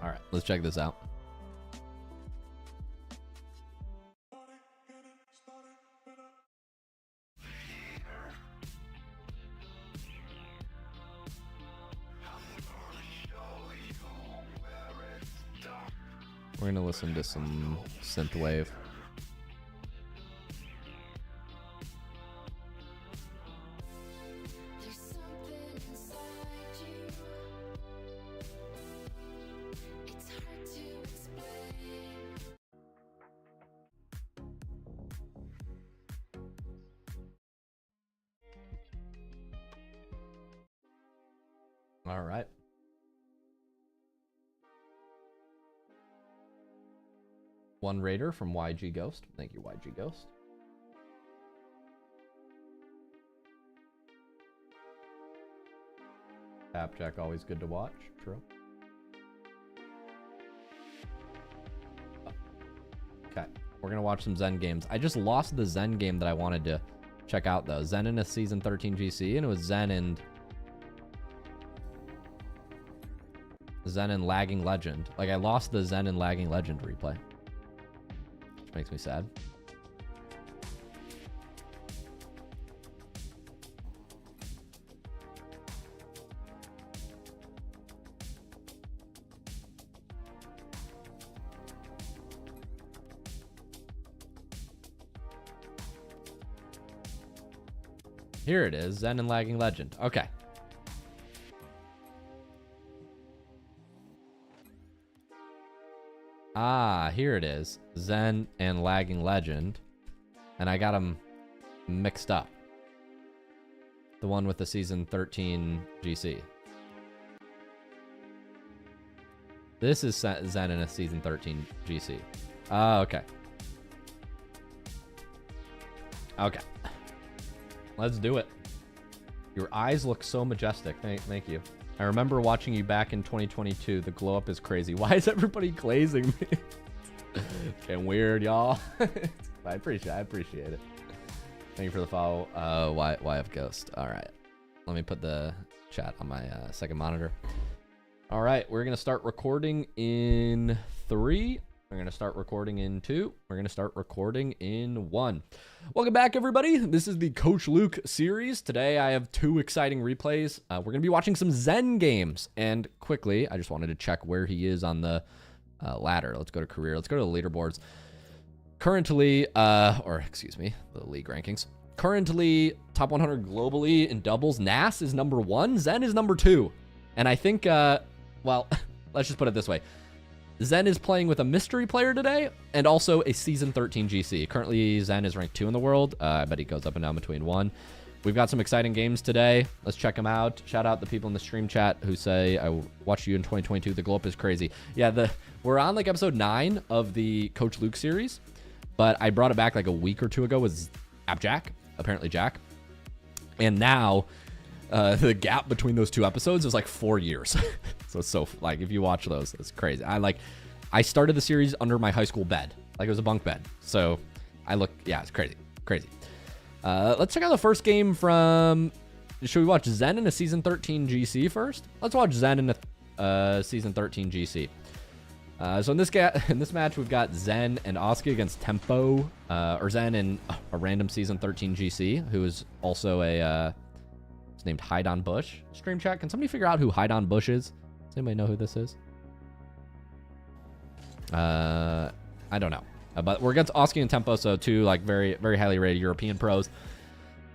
Alright, let's check this out. We're gonna listen to some synthwave. All right. One raider from YG Ghost. Thank you, YG Ghost. Appjack, always good to watch. True. Okay, we're gonna watch some Zen games. I just lost the Zen game that I wanted to check out though. Zen in a season 13 GC, and it was Zen and Lagging Legend. Like, I lost the Zen and Lagging Legend replay, which makes me sad. Here it is, Zen and Lagging Legend. Okay. Ah, here it is. Zen and Lagging Legend. And I got them mixed up. The one with the season 13 GC. This is Zen in a season 13 GC. Okay. Okay. Let's do it. Your eyes look so majestic. Thank you. I remember watching you back in 2022. The glow up is crazy. Why is everybody glazing me? It's getting weird, y'all. I appreciate it. Thank you for the follow. YF Ghost. All right. Let me put the chat on my second monitor. All right. We're going to start recording in 3. We're going to start recording in 2. We're going to start recording in 1. Welcome back, everybody. This is the Coach Luke series. Today, I have 2 exciting replays. We're going to be watching some Zen games. And quickly, I just wanted to check where he is on the ladder. Let's go to career. Let's go to the leaderboards. Currently, the league rankings. Currently, top 100 globally in doubles. Nas is number 1. Zen is number 2. And I think, well, let's just put it this way. Zen is playing with a mystery player today and also a season 13 GC. Currently, Zen is ranked 2 in the world. I bet he goes up and down between 1. We've got some exciting games today. Let's check them out. Shout out the people in the stream chat who say, I watched you in 2022. The glow up is crazy. Yeah, we're on like episode 9 of the Coach Luke series, but I brought it back like a week or 2 ago with Jack, apparently Jack. And now the gap between those 2 episodes is like 4 years. So like if you watch those, it's crazy. I started the series under my high school bed, like it was a bunk bed. So it's crazy. Let's check out the first game from. Should we watch Zen in a season 13 GC first? Let's watch Zen in a season 13 GC. So in this match, we've got Zen and Oski against Tempo, or Zen in a random season 13 GC, who is also is named Hydon Bush. Stream chat, can somebody figure out who Hydon Bush is? Does anybody know who this is? I don't know. But we're against Oski and Tempo, so 2 like very, very highly rated European pros.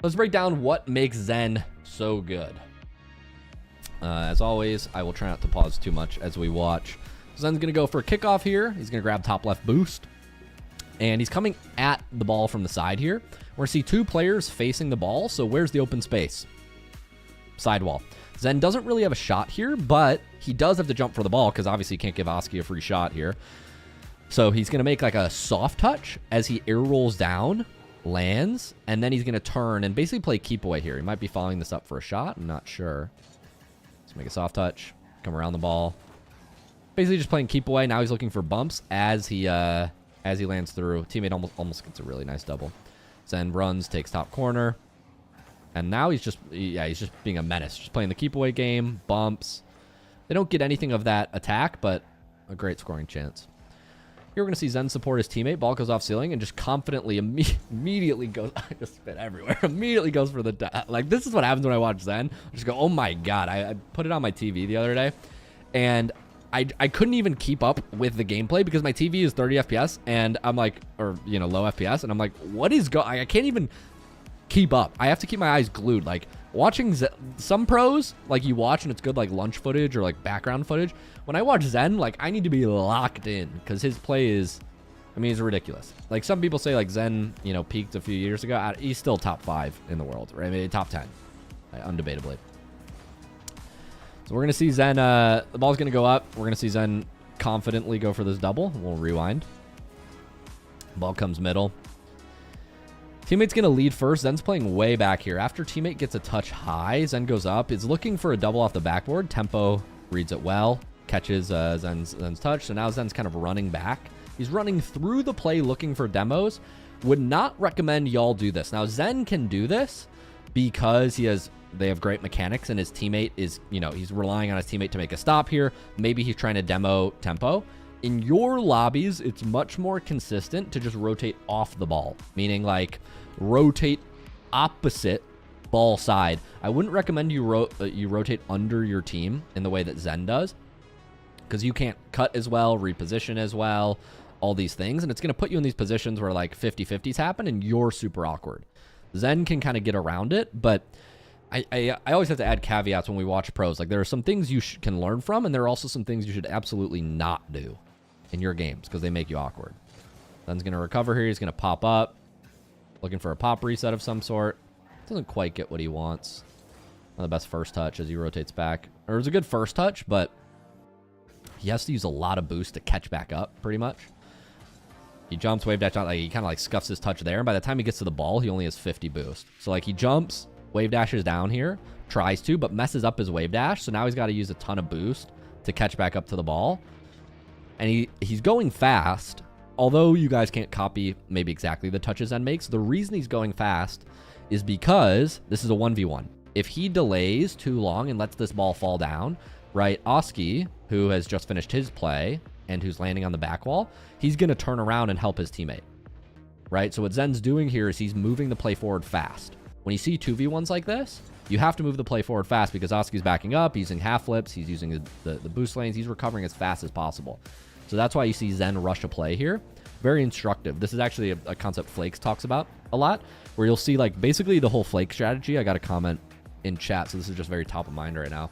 Let's break down what makes Zen so good. As always, I will try not to pause too much as we watch. Zen's going to go for a kickoff here. He's going to grab top left boost. And he's coming at the ball from the side here. We're going to see 2 players facing the ball, so where's the open space? Sidewall. Zen doesn't really have a shot here, but he does have to jump for the ball because obviously he can't give Oski a free shot here. So he's going to make like a soft touch as he air rolls down, lands, and then he's going to turn and basically play keep away here. He might be following this up for a shot. I'm not sure. Let's make a soft touch, come around the ball. Basically just playing keep away. Now he's looking for bumps as he lands through. Teammate almost gets a really nice double. Zen runs, takes top corner. And now he's just being a menace. Just playing the keep away game, bumps. They don't get anything of that attack, but a great scoring chance. Here we're going to see Zen support his teammate. Ball goes off ceiling and just confidently immediately goes. I just spit everywhere. Immediately goes for the. Like, this is what happens when I watch Zen. I just go, oh my God. I put it on my TV the other day. And I couldn't even keep up with the gameplay because my TV is 30 FPS. And I'm like, low FPS. And I'm like, what is I can't even keep up. I have to keep my eyes glued. Like, watching some pros, like you watch and it's good like lunch footage or like background footage. When I watch Zen, like I need to be locked in because his play is, he's ridiculous. Like some people say like Zen, peaked a few years ago. He's still top 5 in the world, right? Top 10, undebatably. So we're going to see Zen, the ball's going to go up. We're going to see Zen confidently go for this double. We'll rewind. Ball comes middle. Teammate's going to lead first. Zen's playing way back here. After teammate gets a touch high, Zen goes up. Is looking for a double off the backboard. Tempo reads it well. Catches Zen's touch. So now Zen's kind of running back. He's running through the play looking for demos. Would not recommend y'all do this. Now, Zen can do this because they have great mechanics and his teammate is, he's relying on his teammate to make a stop here. Maybe he's trying to demo Tempo. In your lobbies, it's much more consistent to just rotate off the ball, meaning like rotate opposite ball side. I wouldn't recommend you rotate under your team in the way that Zen does because you can't cut as well, reposition as well, all these things. And it's going to put you in these positions where like 50-50s happen and you're super awkward. Zen can kind of get around it, but I always have to add caveats when we watch pros. Like there are some things you can learn from and there are also some things you should absolutely not do in your games because they make you awkward. Zen's going to recover here. He's going to pop up. Looking for a pop reset of some sort. Doesn't quite get what he wants. Not the best first touch as he rotates back. Or it was a good first touch, but he has to use a lot of boost to catch back up, pretty much. He jumps, wave dash, like he kind of like scuffs his touch there. And by the time he gets to the ball, he only has 50 boost. So like he jumps, wave dashes down here, tries to, but messes up his wave dash. So now he's got to use a ton of boost to catch back up to the ball. And he's going fast. Although you guys can't copy maybe exactly the touches Zen makes, the reason he's going fast is because this is a 1v1. If he delays too long and lets this ball fall down, right, Oski, who has just finished his play and who's landing on the back wall, he's going to turn around and help his teammate, right? So what Zen's doing here is he's moving the play forward fast. When you see 2v1s like this, you have to move the play forward fast because Oski's backing up, he's using half flips, he's using the boost lanes, he's recovering as fast as possible. So that's why you see Zen rush a play here. Very instructive. This is actually a concept Flakes talks about a lot, where you'll see like basically the whole Flake strategy. I got a comment in chat, so this is just very top of mind right now.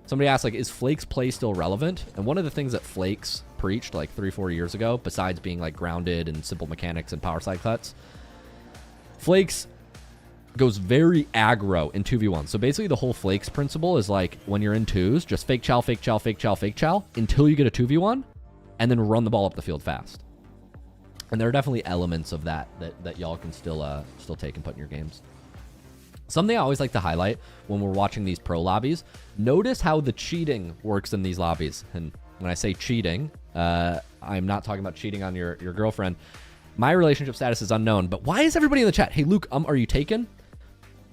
Somebody asked, like, is Flakes play still relevant? And one of the things that Flakes preached like 3-4 years ago, besides being like grounded and simple mechanics and power side cuts, Flakes goes very aggro in 2v1. So basically the whole Flakes principle is like when you're in twos, just fake chow, fake chow, fake chow, fake chow until you get a 2v1 and then run the ball up the field fast. And there are definitely elements of that y'all can still take and put in your games. Something I always like to highlight when we're watching these pro lobbies, notice how the cheating works in these lobbies. And when I say cheating, I'm not talking about cheating on your girlfriend. My relationship status is unknown, but why is everybody in the chat? Hey, Luke, are you taken?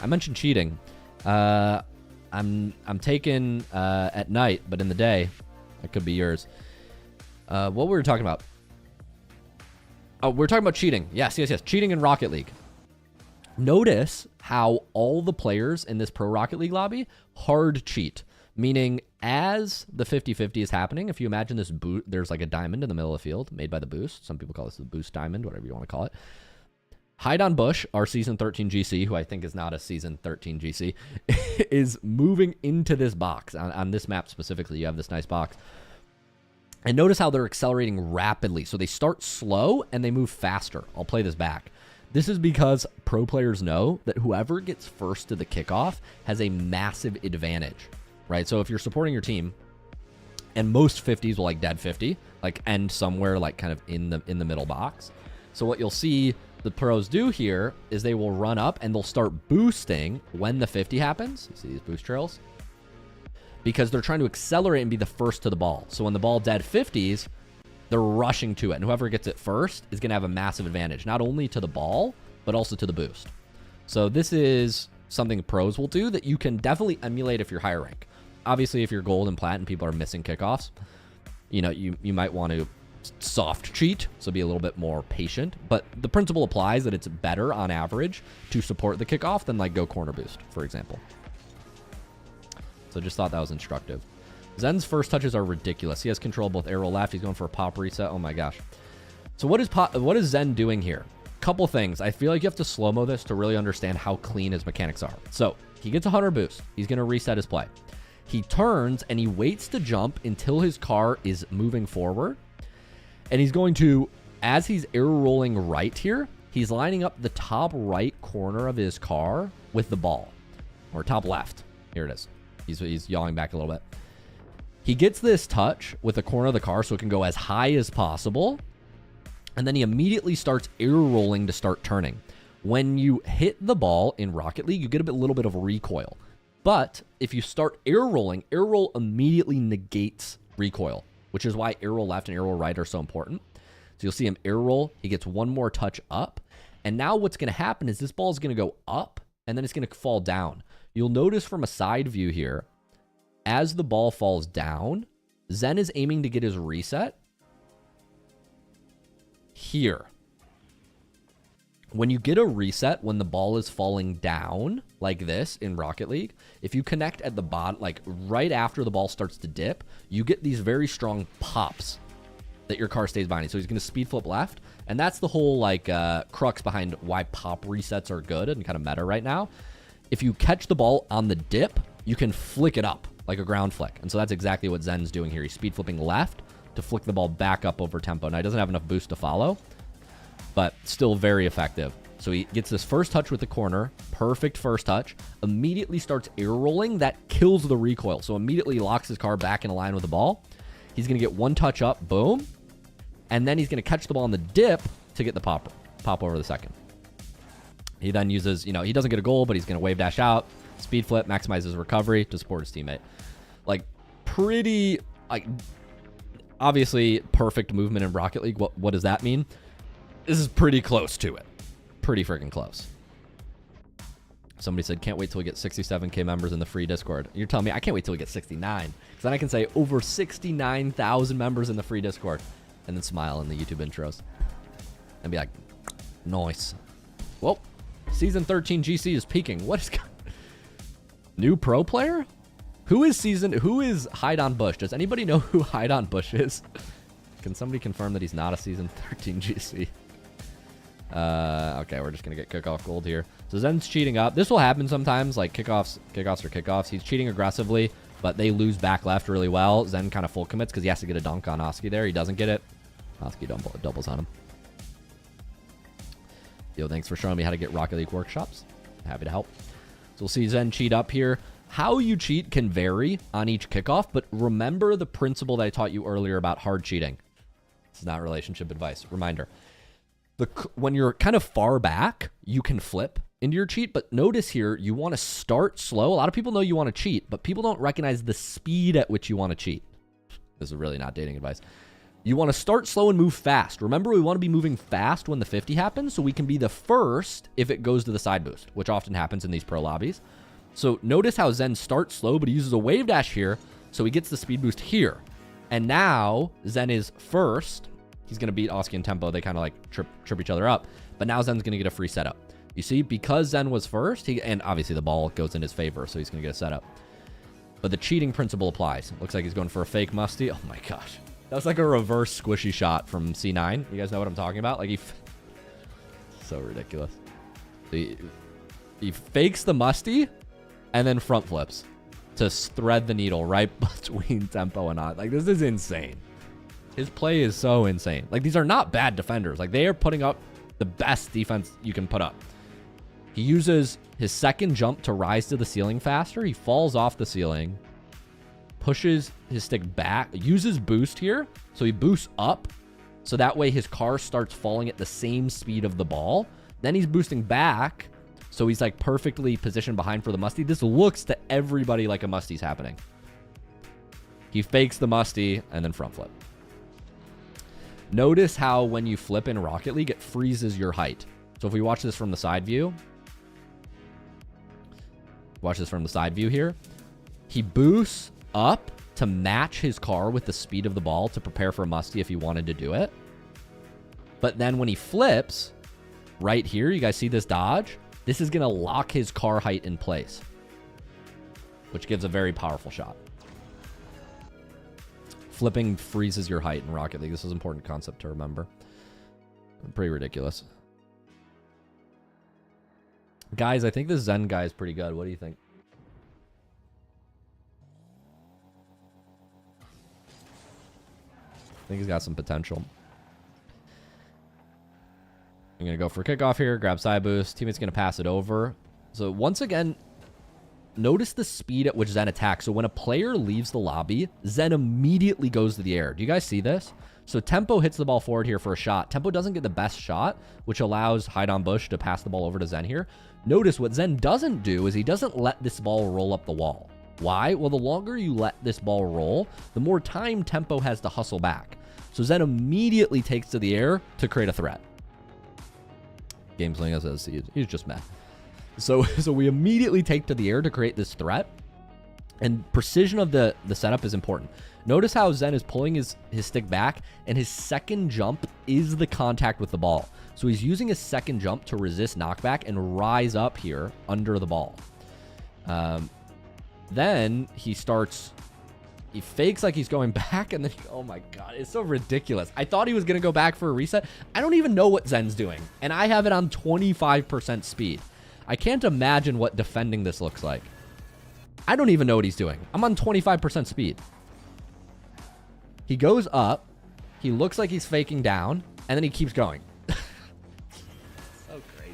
I mentioned cheating. I'm taken at night, but in the day, that could be yours. What were we talking about? Oh, we're talking about cheating. Yes. Cheating in Rocket League. Notice how all the players in this pro Rocket League lobby hard cheat. Meaning, as the 50-50 is happening, if you imagine this there's like a diamond in the middle of the field made by the boost. Some people call this the boost diamond, whatever you want to call it. Hide on Bush, our Season 13 GC, who I think is not a Season 13 GC, is moving into this box. On this map specifically, you have this nice box. And notice how they're accelerating rapidly. So they start slow and they move faster. I'll play this back. This is because pro players know that whoever gets first to the kickoff has a massive advantage, right? So if you're supporting your team, and most 50s will like dead 50, like end somewhere like kind of in the middle box. So what you'll see the pros do here is they will run up and they'll start boosting when the 50 happens. You see these boost trails? Because they're trying to accelerate and be the first to the ball. So when the ball dead 50s, they're rushing to it. And whoever gets it first is going to have a massive advantage, not only to the ball, but also to the boost. So this is something pros will do that you can definitely emulate if you're higher rank. Obviously, if you're gold and plat and people are missing kickoffs, you know, you might want to soft cheat, so be a little bit more patient. But the principle applies that it's better on average to support the kickoff than like go corner boost, for example. So just thought that was instructive. Zen's first touches are ridiculous. He has control both arrow left. He's going for a pop reset. Oh my gosh. So what is Zen doing here? Couple things. I feel like you have to slow-mo this to really understand how clean his mechanics are. So he gets a 100 boost. He's going to reset his play. He turns and he waits to jump until his car is moving forward. And he's going to, as he's arrow rolling right here, he's lining up the top right corner of his car with the ball. Or top left. Here it is. He's yawing back a little bit. He gets this touch with the corner of the car so it can go as high as possible. And then he immediately starts arrow rolling to start turning. When you hit the ball in Rocket League, you get a little bit of recoil. But if you start arrow rolling, arrow roll immediately negates recoil, which is why arrow left and arrow right are so important. So you'll see him arrow roll. He gets one more touch up. And now what's going to happen is this ball is going to go up and then it's going to fall down. You'll notice from a side view here, as the ball falls down, Zen is aiming to get his reset here. When you get a reset when the ball is falling down like this in Rocket League, if you connect at the bottom, like right after the ball starts to dip, you get these very strong pops that your car stays behind. So he's going to speed flip left. And that's the whole like crux behind why pop resets are good and kind of meta right now. If you catch the ball on the dip, you can flick it up like a ground flick. And so that's exactly what Zen's doing here. He's speed flipping left to flick the ball back up over tempo. Now he doesn't have enough boost to follow, but still very effective. So he gets this first touch with the corner, perfect first touch, immediately starts arrow rolling. That kills the recoil. So immediately locks his car back in line with the ball. He's going to get one touch up, boom. And then he's going to catch the ball on the dip to get the pop over the second. He then uses, he doesn't get a goal, but he's going to wave dash out, speed flip, maximizes recovery to support his teammate. Like, pretty, like, obviously perfect movement in Rocket League. What does that mean? This is pretty close to it. Pretty freaking close. Somebody said, can't wait till we get 67K members in the free Discord. You're telling me I can't wait till we get 69. Because then I can say over 69,000 members in the free Discord. And then smile in the YouTube intros. And be like, nice. Well, Season 13 GC is peaking. What is... New pro player? Who is Hide on Bush? Does anybody know who Hide on Bush is? Can somebody confirm that he's not a Season 13 GC? Okay, we're just going to get kickoff gold here. So Zen's cheating up. This will happen sometimes, like kickoffs are kickoffs. He's cheating aggressively, but they lose back left really well. Zen kind of full commits because he has to get a dunk on Oski there. He doesn't get it. Oski doubles on him. Yo, thanks for showing me how to get Rocket League workshops. Happy to help. So we'll see Zen cheat up here. How you cheat can vary on each kickoff, but remember the principle that I taught you earlier about hard cheating. It's not relationship advice. Reminder. When you're kind of far back, you can flip into your cheat, but notice here, you want to start slow. A lot of people know you want to cheat, but people don't recognize the speed at which you want to cheat. This is really not dating advice. You want to start slow and move fast. Remember, we want to be moving fast when the 50 happens, so we can be the first if it goes to the side boost, which often happens in these pro lobbies. So notice how Zen starts slow, but he uses a wave dash here, so he gets the speed boost here. And now Zen is first. He's going to beat Oski in tempo. They kind of like trip each other up. But now Zen's going to get a free setup. You see, because Zen was first, and obviously the ball goes in his favor, so he's going to get a setup. But the cheating principle applies. Looks like he's going for a fake musty. Oh my gosh. That was like a reverse squishy shot from C9. You guys know what I'm talking about? Like so ridiculous. He fakes the musty and then front flips to thread the needle right between tempo and on. Like, this is insane. His play is so insane. Like, these are not bad defenders. Like, they are putting up the best defense you can put up. He uses his second jump to rise to the ceiling faster. He falls off the ceiling, pushes his stick back, uses boost here. So he boosts up. So that way his car starts falling at the same speed of the ball. Then he's boosting back. So he's like perfectly positioned behind for the musty. This looks to everybody like a musty's happening. He fakes the musty and then front flip. Notice how when you flip in Rocket League, it freezes your height. So if we watch this from the side view, here, he boosts up to match his car with the speed of the ball to prepare for a musty if he wanted to do it. But then when he flips, right here, you guys see this dodge? This is going to lock his car height in place, which gives a very powerful shot. Flipping freezes your height in Rocket League. This is an important concept to remember. Pretty ridiculous. Guys, I think this Zen guy is pretty good. What do you think? I think he's got some potential. I'm going to go for a kickoff here, grab side boost. Teammate's going to pass it over. So once again, notice the speed at which Zen attacks. So when a player leaves the lobby, Zen immediately goes to the air. Do you guys see this? So Tempo hits the ball forward here for a shot. Tempo doesn't get the best shot, which allows Hide on Bush to pass the ball over to Zen here. Notice what Zen doesn't do is he doesn't let this ball roll up the wall. Why? Well, the longer you let this ball roll, the more time Tempo has to hustle back. So Zen immediately takes to the air to create a threat. Gamesling says he's just mad. So we immediately take to the air to create this threat. And precision of the setup is important. Notice how Zen is pulling his stick back, and his second jump is the contact with the ball. So he's using his second jump to resist knockback and rise up here under the ball. Then he fakes like he's going back, and then, oh my God, it's so ridiculous. I thought he was going to go back for a reset. I don't even know what Zen's doing, and I have it on 25% speed. I can't imagine what defending this looks like. I don't even know what he's doing. I'm on 25% speed. He goes up. He looks like he's faking down, and then he keeps going. So crazy.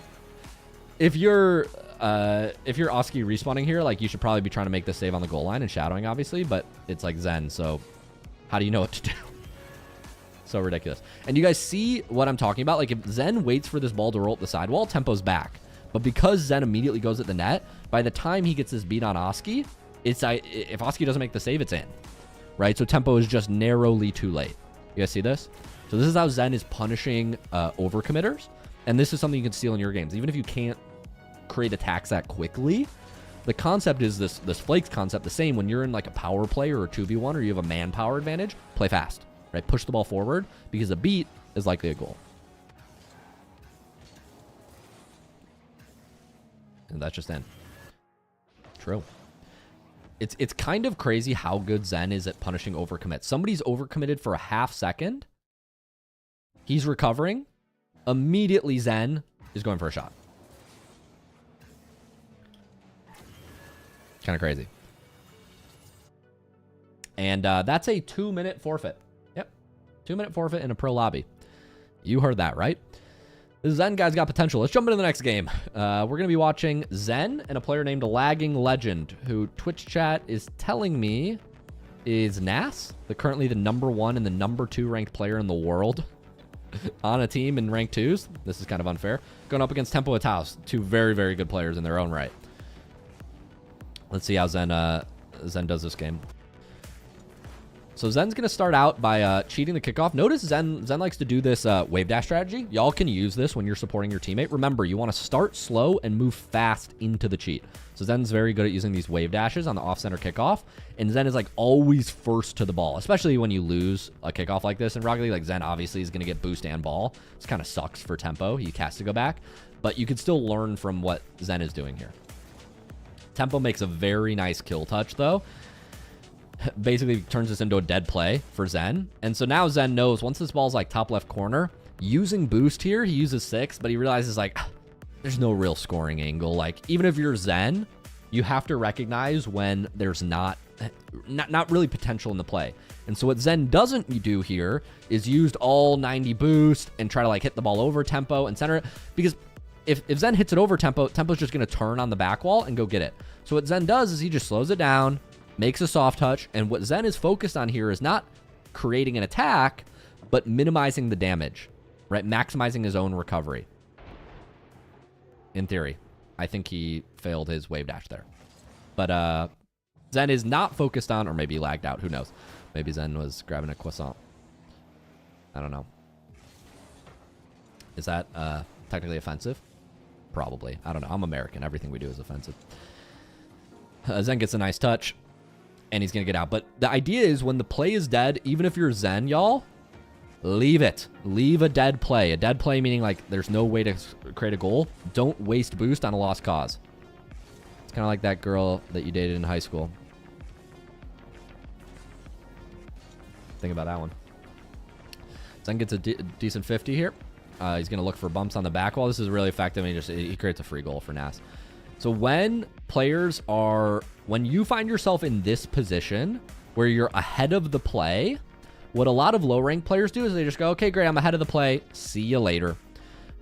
If you're Oski respawning here, like, you should probably be trying to make this save on the goal line and shadowing, obviously, but it's like Zen, so how do you know what to do? So ridiculous. And you guys see what I'm talking about? Like, if Zen waits for this ball to roll up the sidewall, tempo's back. But because Zen immediately goes at the net, by the time he gets this beat on Oski, if Oski doesn't make the save, it's in. Right? So tempo is just narrowly too late. You guys see this? So this is how Zen is punishing overcommitters. And this is something you can steal in your games. Even if you can't create attacks that quickly, the concept is this flakes concept. The same when you're in like a power play or a 2v1 or you have a manpower advantage, play fast. Right? Push the ball forward because a beat is likely a goal. And that's just in. True. It's kind of crazy how good Zen is at punishing overcommit. Somebody's overcommitted for a half second. He's recovering. Immediately Zen is going for a shot. Kind of crazy. And that's a 2-minute forfeit. Yep. 2-minute forfeit in a pro lobby. You heard that, right? This Zen guy's got potential. Let's jump into the next game. We're going to be watching Zen and a player named Lagging Legend, who Twitch chat is telling me is Nas, currently the #1 and the #2 ranked player in the world on a team in rank 2s. This is kind of unfair. Going up against Tempo Ataus, two very, very good players in their own right. Let's see how Zen does this game. So Zen's going to start out by cheating the kickoff. Notice Zen likes to do this wave dash strategy. Y'all can use this when you're supporting your teammate. Remember, you want to start slow and move fast into the cheat. So Zen's very good at using these wave dashes on the off-center kickoff. And Zen is like always first to the ball, especially when you lose a kickoff like this. In Rocket League, like Zen obviously is going to get boost and ball. This kind of sucks for Tempo. He has to go back. But you could still learn from what Zen is doing here. Tempo makes a very nice kill touch, though. Basically turns this into a dead play for Zen. And so now Zen knows once this ball's like top left corner, using boost here, he uses 6, but he realizes like, there's no real scoring angle. Like, even if you're Zen, you have to recognize when there's not really potential in the play. And so what Zen doesn't do here is used all 90 boost and try to like hit the ball over Tempo and center it, because if Zen hits it over Tempo, Tempo's just going to turn on the back wall and go get it. So what Zen does is he just slows it down, makes a soft touch, and what Zen is focused on here is not creating an attack, but minimizing the damage, right? Maximizing his own recovery. In theory. I think he failed his wave dash there. But Zen is not focused on, or maybe he lagged out, who knows? Maybe Zen was grabbing a croissant. I don't know. Is that technically offensive? Probably. I don't know. I'm American. Everything we do is offensive. Zen gets a nice touch. And he's going to get out. But the idea is when the play is dead, even if you're Zen, y'all, leave it. Leave a dead play. A dead play meaning like there's no way to create a goal. Don't waste boost on a lost cause. It's kind of like that girl that you dated in high school. Think about that one. Zen gets a decent 50 here. He's going to look for bumps on the back wall. This is really effective. And he creates a free goal for Nas. So when you find yourself in this position where you're ahead of the play, what a lot of low rank players do is they just go, okay, great, I'm ahead of the play. See you later.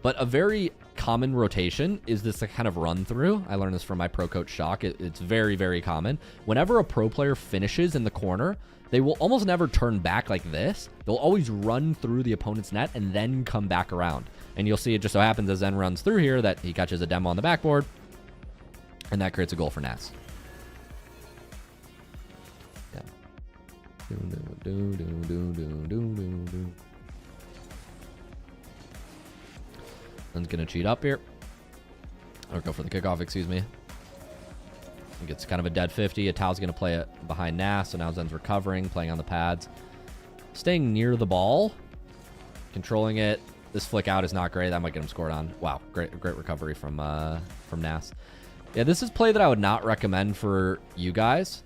But a very common rotation is this kind of run through. I learned this from my pro coach Shock. It's very, very common. Whenever a pro player finishes in the corner, they will almost never turn back like this. They'll always run through the opponent's net and then come back around. And you'll see it just so happens as Zen runs through here that he catches a demo on the backboard. And that creates a goal for Nas. Yeah. Zen's going to cheat up here. Or go for the kickoff, excuse me. He gets kind of a dead 50. Atao's going to play it behind Nas. So now Zen's recovering, playing on the pads. Staying near the ball. Controlling it. This flick out is not great. That might get him scored on. Wow, great recovery from Nas. Yeah, this is play that I would not recommend for you guys.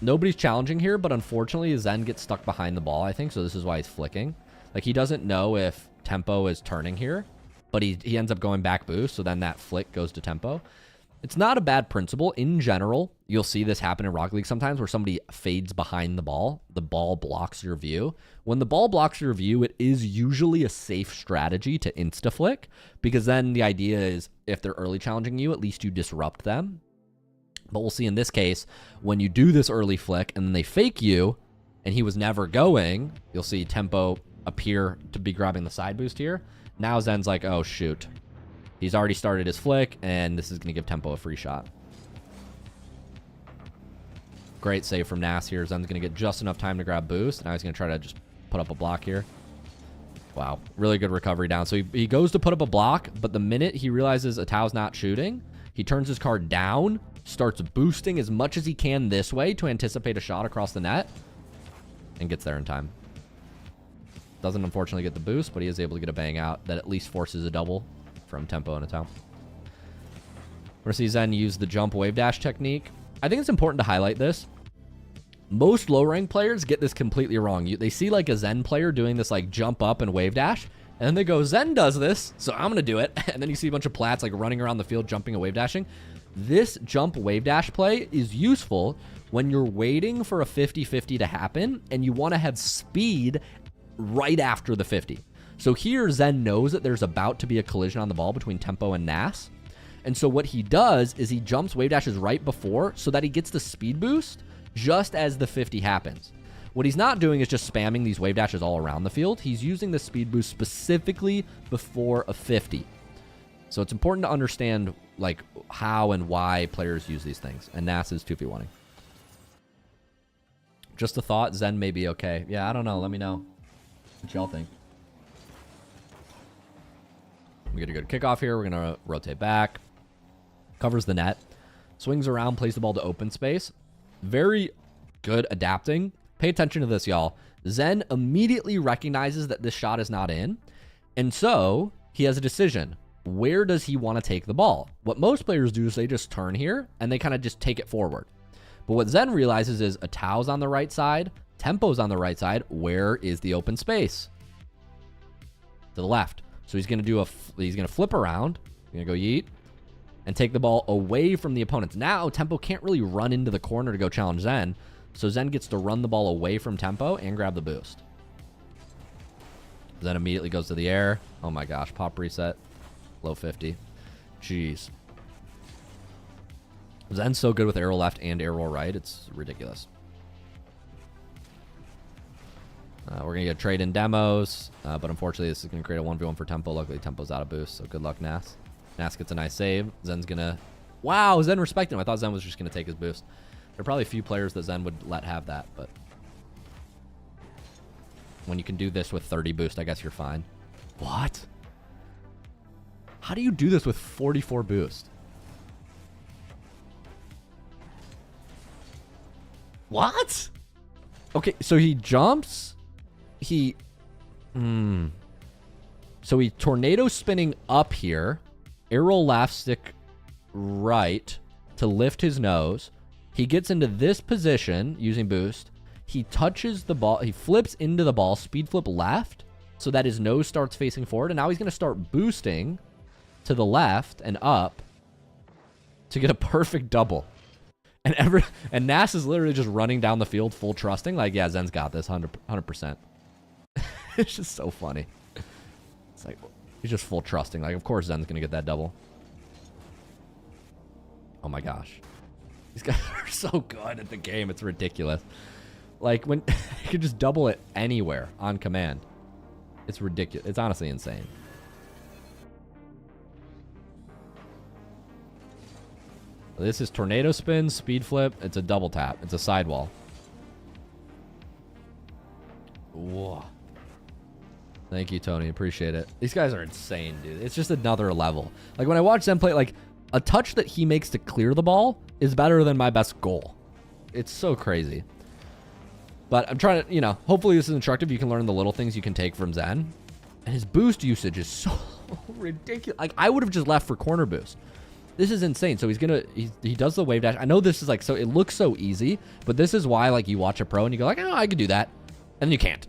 Nobody's challenging here, but unfortunately, Zen gets stuck behind the ball, I think, so this is why he's flicking. Like, he doesn't know if Tempo is turning here, but he ends up going back boost, so then that flick goes to Tempo. It's not a bad principle. In general, you'll see this happen in Rocket League sometimes where somebody fades behind the ball blocks your view. When the ball blocks your view, it is usually a safe strategy to insta-flick, because then the idea is if they're early challenging you, at least you disrupt them. But we'll see in this case, when you do this early flick and then they fake you, and he was never going, you'll see Tempo appear to be grabbing the side boost here. Now Zen's like, oh, shoot. He's already started his flick, and this is going to give Tempo a free shot. Great save from Nas here. Zen's going to get just enough time to grab boost. Now he's going to try to just put up a block here. Wow. Really good recovery down. So he goes to put up a block, but the minute he realizes Atao's not shooting, he turns his card down, starts boosting as much as he can this way to anticipate a shot across the net, and gets there in time. Doesn't unfortunately get the boost, but he is able to get a bang out that at least forces a double from Tempo and Atao. We're going to see Zen use the jump wave dash technique. I think it's important to highlight this. Most low rank players get this completely wrong. They see like a Zen player doing this like jump up and wave dash, and then they go, Zen does this, so I'm going to do it. And then you see a bunch of plats like running around the field, jumping and wave dashing. This jump wave dash play is useful when you're waiting for a 50-50 to happen and you want to have speed right after the 50. So here Zen knows that there's about to be a collision on the ball between Tempo and Nas. And so what he does is he jumps wave dashes right before so that he gets the speed boost just as the 50 happens. What he's not doing is just spamming these wave dashes all around the field. He's using the speed boost specifically before a 50. So it's important to understand like how and why players use these things. And Nas is 2v1ing. Just a thought, Zen may be okay. Yeah, I don't know. Let me know what y'all think. We get a good kickoff here. We're going to rotate back. Covers the net. Swings around, plays the ball to open space. Very good adapting. Pay attention to this, y'all. Zen immediately recognizes that this shot is not in. And so he has a decision. Where does he want to take the ball? What most players do is they just turn here and they kind of just take it forward. But what Zen realizes is Atao's on the right side. Tempo's on the right side. Where is the open space? To the left. So he's going to do he's going to flip around. He's going to go yeet and take the ball away from the opponents. Now Tempo can't really run into the corner to go challenge Zen. So Zen gets to run the ball away from Tempo and grab the boost. Zen immediately goes to the air. Oh my gosh, pop reset. Low 50. Jeez. Zen's so good with arrow left and arrow right. It's ridiculous. We're going to get trade in demos, but unfortunately this is going to create a 1v1 for Tempo. Luckily Tempo's out of boost, so good luck, Nas. Nas gets a nice save. Zen's going to... Wow, Zen respected him. I thought Zen was just going to take his boost. There are probably a few players that Zen would let have that, but... When you can do this with 30 boost, I guess you're fine. What? How do you do this with 44 boost? What? Okay, so he jumps. So he tornado spinning up here. Arrow left, stick right to lift his nose. He gets into this position using boost. He touches the ball. He flips into the ball, speed flip left so that his nose starts facing forward. And now he's going to start boosting to the left and up to get a perfect double. And Nas is literally just running down the field full trusting. Like, yeah, Zen's got this 100%. It's just so funny. It's like, he's just full trusting. Like, of course Zen's going to get that double. Oh my gosh. These guys are so good at the game. It's ridiculous. Like, when you can just double it anywhere on command. It's ridiculous. It's honestly insane. This is tornado spin, speed flip. It's a double tap. It's a sidewall. Whoa. Thank you, Tony. Appreciate it. These guys are insane, dude. It's just another level. Like, when I watch them play, like, a touch that he makes to clear the ball is better than my best goal. It's so crazy. But I'm trying to, you know, hopefully this is instructive. You can learn the little things you can take from Zen. And his boost usage is so ridiculous. Like, I would have just left for corner boost. This is insane. So he does the wave dash. I know this is like, so it looks so easy, but this is why, like, you watch a pro and you go like, oh, I could do that. And you can't.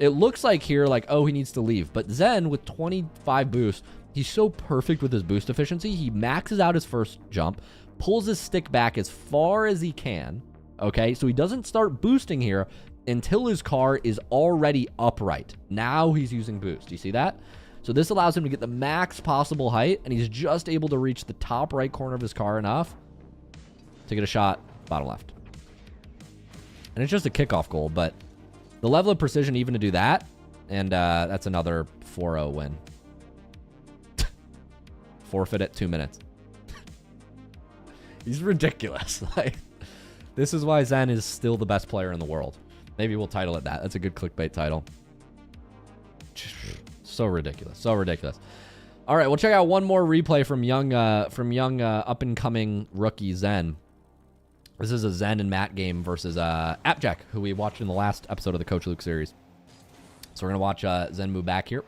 It looks like here, like, oh, he needs to leave. But Zen with 25 boost, he's so perfect with his boost efficiency. He maxes out his first jump, pulls his stick back as far as he can. Okay, so he doesn't start boosting here until his car is already upright. Now he's using boost. You see that? So this allows him to get the max possible height, and he's just able to reach the top right corner of his car enough to get a shot bottom left. And it's just a kickoff goal, but the level of precision even to do that And that's another 4-0 win. Forfeit at 2 minutes. He's ridiculous. Like, this is why Zen is still the best player in the world. Maybe we'll title it that. That's a good clickbait title. So ridiculous. So ridiculous. All right, we'll check out one more replay from young up-and-coming rookie Zen. This is a Zen and Matt game versus Appjack, who we watched in the last episode of the Coach Luke series. So we're going to watch Zen move back here.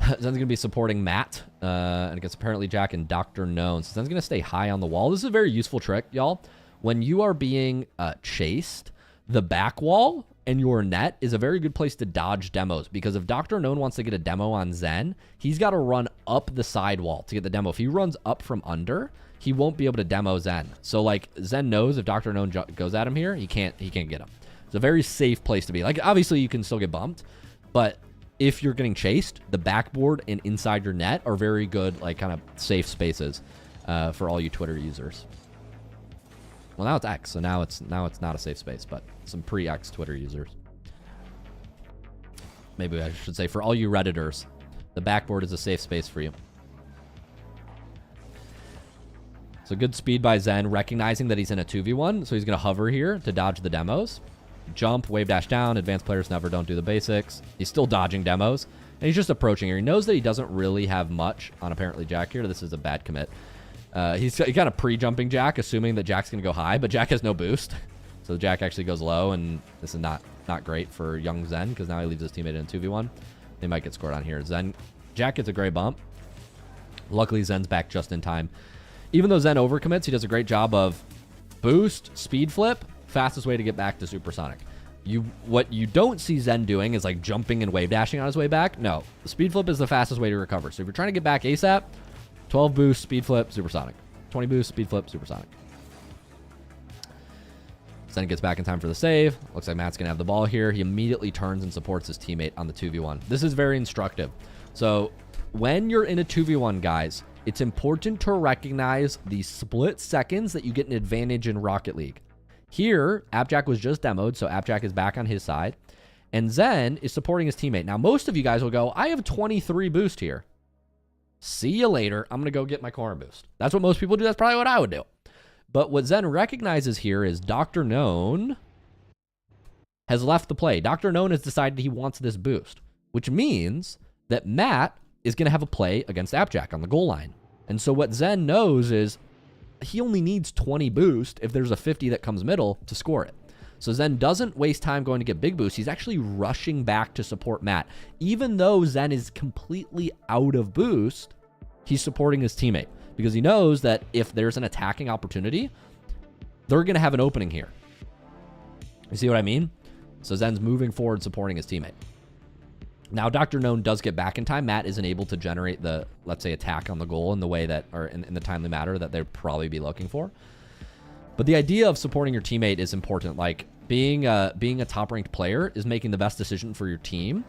Zen's going to be supporting Matt, and against apparently Jack and Dr. Known. So Zen's going to stay high on the wall. This is a very useful trick, y'all. When you are being chased, the back wall and your net is a very good place to dodge demos, because if Dr. Known wants to get a demo on Zen, he's got to run up the side wall to get the demo. If he runs up from under, he won't be able to demo Zen. So like Zen knows if Dr. Known goes at him here, he can't get him. It's a very safe place to be. Like, obviously you can still get bumped, but if you're getting chased, the backboard and inside your net are very good, like, kind of safe spaces for all you Twitter users. Well, now it's X, so now it's not a safe space, but some pre-X Twitter users. Maybe I should say for all you Redditors, the backboard is a safe space for you. So good speed by Zen, recognizing that he's in a 2v1, so he's going to hover here to dodge the demos. Jump, wave dash down. Advanced players never don't do the basics. He's still dodging demos, and he's just approaching here. He knows that he doesn't really have much on apparently Jack here. This is a bad commit. He's kind of pre-jumping Jack, assuming that Jack's going to go high, but Jack has no boost. So Jack actually goes low, and this is not great for young Zen, because now he leaves his teammate in 2v1. They might get scored on here. Jack gets a gray bump. Luckily, Zen's back just in time. Even though Zen overcommits, he does a great job of boost, speed flip, fastest way to get back to supersonic. What you don't see Zen doing is like jumping and wave dashing on his way back. No, the speed flip is the fastest way to recover. So if you're trying to get back ASAP, 12 boost, speed flip, supersonic. 20 boost, speed flip, supersonic. Zen gets back in time for the save. Looks like Matt's gonna have the ball here. He immediately turns and supports his teammate on the 2v1. This is very instructive. So when you're in a 2v1, guys, it's important to recognize the split seconds that you get an advantage in Rocket League. Here, Appjack was just demoed, so Appjack is back on his side. And Zen is supporting his teammate. Now, most of you guys will go, I have 23 boost here. See you later. I'm going to go get my corner boost. That's what most people do. That's probably what I would do. But what Zen recognizes here is Dr. Known has left the play. Dr. Known has decided he wants this boost, which means that Matt is going to have a play against Appjack on the goal line. And so what Zen knows is he only needs 20 boost if there's a 50 that comes middle to score it. So Zen doesn't waste time going to get big boost. He's actually rushing back to support Matt. Even though Zen is completely out of boost, he's supporting his teammate because he knows that if there's an attacking opportunity, they're going to have an opening here. You see what I mean? So Zen's moving forward, supporting his teammate. Now, Dr. Known does get back in time. Matt isn't able to generate the, let's say, attack on the goal in the way that, or in the timely manner that they'd probably be looking for. But the idea of supporting your teammate is important. Like, being a top-ranked player is making the best decision for your team,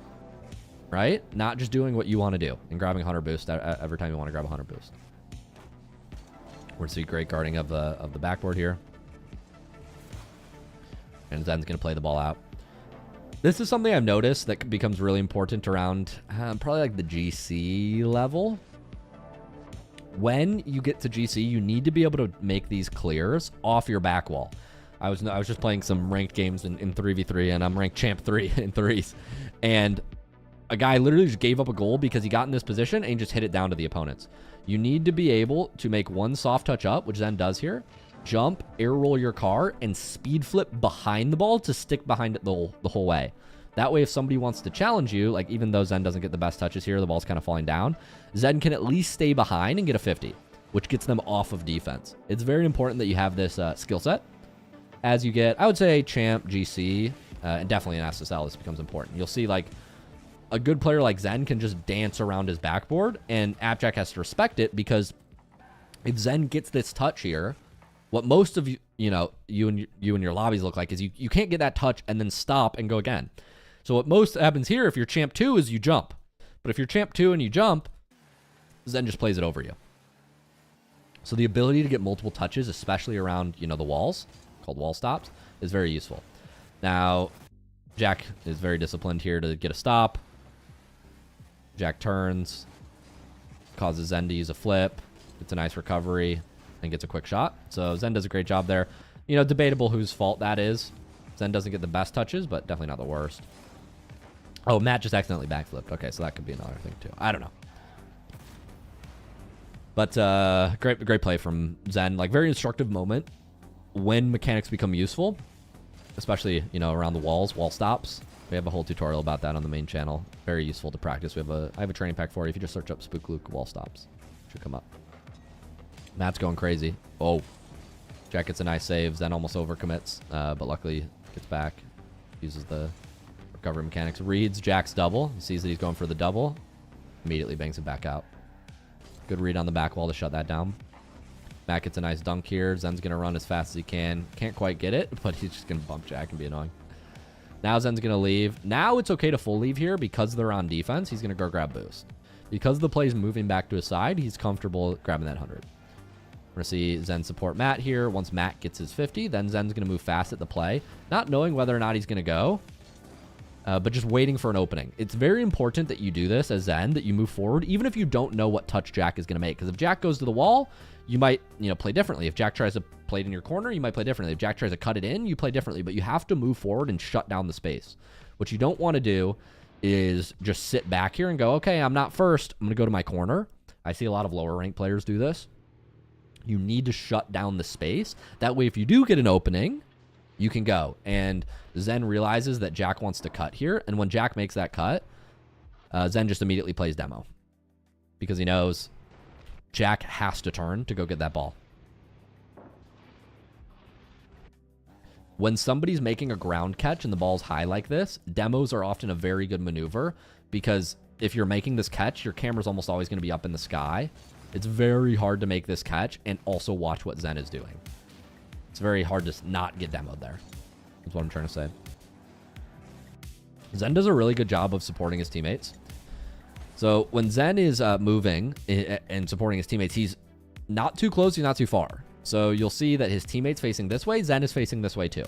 right? Not just doing what you want to do and grabbing 100 boost every time you want to grab 100 boost. We're going to see great guarding of the backboard here. And Zen's going to play the ball out. This is something I've noticed that becomes really important around probably like the GC level. When you get to GC, you need to be able to make these clears off your back wall. I was just playing some ranked games in 3v3, and I'm ranked champ 3 in threes. And a guy literally just gave up a goal because he got in this position and just hit it down to the opponents. You need to be able to make one soft touch up, which Zen does here. Jump, air roll your car, and speed flip behind the ball to stick behind it the whole way. That way, if somebody wants to challenge you, like even though Zen doesn't get the best touches here, the ball's kind of falling down, Zen can at least stay behind and get a 50, which gets them off of defense. It's very important that you have this skill set. As you get, I would say, champ, GC, and definitely in SSL, this becomes important. You'll see like a good player like Zen can just dance around his backboard, and Appjack has to respect it because if Zen gets this touch here, what most of you and your lobbies look like is you can't get that touch and then stop and go again. So what most happens here, if you're champ 2, is you jump. But if you're champ 2 and you jump, Zen just plays it over you. So the ability to get multiple touches, especially around the walls, called wall stops, is very useful. Now, Jack is very disciplined here to get a stop. Jack turns, causes Zen to use a flip. It's a nice recovery and gets a quick shot. So Zen does a great job there. You know, debatable whose fault that is. Zen doesn't get the best touches, but definitely not the worst. Oh, Matt just accidentally backflipped. Okay, so that could be another thing too. I don't know. But great play from Zen. Like, very instructive moment when mechanics become useful, especially, you know, around the walls, wall stops. We have a whole tutorial about that on the main channel. Very useful to practice. I have a training pack for you. If you just search up SpookyLuke wall stops, it should come up. Matt's going crazy. Oh, Jack gets a nice save. Zen almost overcommits, but luckily gets back. Uses the recovery mechanics. Reads Jack's double. He sees that he's going for the double. Immediately bangs it back out. Good read on the back wall to shut that down. Matt gets a nice dunk here. Zen's going to run as fast as he can. Can't quite get it, but he's just going to bump Jack and be annoying. Now Zen's going to leave. Now it's okay to full leave here because they're on defense. He's going to go grab boost. Because the play's moving back to his side, he's comfortable grabbing that 100. We're going to see Zen support Matt here. Once Matt gets his 50, then Zen's going to move fast at the play, not knowing whether or not he's going to go, but just waiting for an opening. It's very important that you do this as Zen, that you move forward, even if you don't know what touch Jack is going to make. Because if Jack goes to the wall, you might, you know, play differently. If Jack tries to play it in your corner, you might play differently. If Jack tries to cut it in, you play differently. But you have to move forward and shut down the space. What you don't want to do is just sit back here and go, okay, I'm not first. I'm going to go to my corner. I see a lot of lower ranked players do this. You need to shut down the space. That way, if you do get an opening, you can go. And Zen realizes that Jack wants to cut here. And when Jack makes that cut, Zen just immediately plays demo. Because he knows Jack has to turn to go get that ball. When somebody's making a ground catch and the ball's high like this, demos are often a very good maneuver. Because if you're making this catch, your camera's almost always going to be up in the sky. It's very hard to make this catch and also watch what Zen is doing. It's very hard to not get demoed there. That's what I'm trying to say. Zen does a really good job of supporting his teammates. So when Zen is moving and supporting his teammates, he's not too close, he's not too far. So you'll see that his teammate's facing this way, Zen is facing this way too.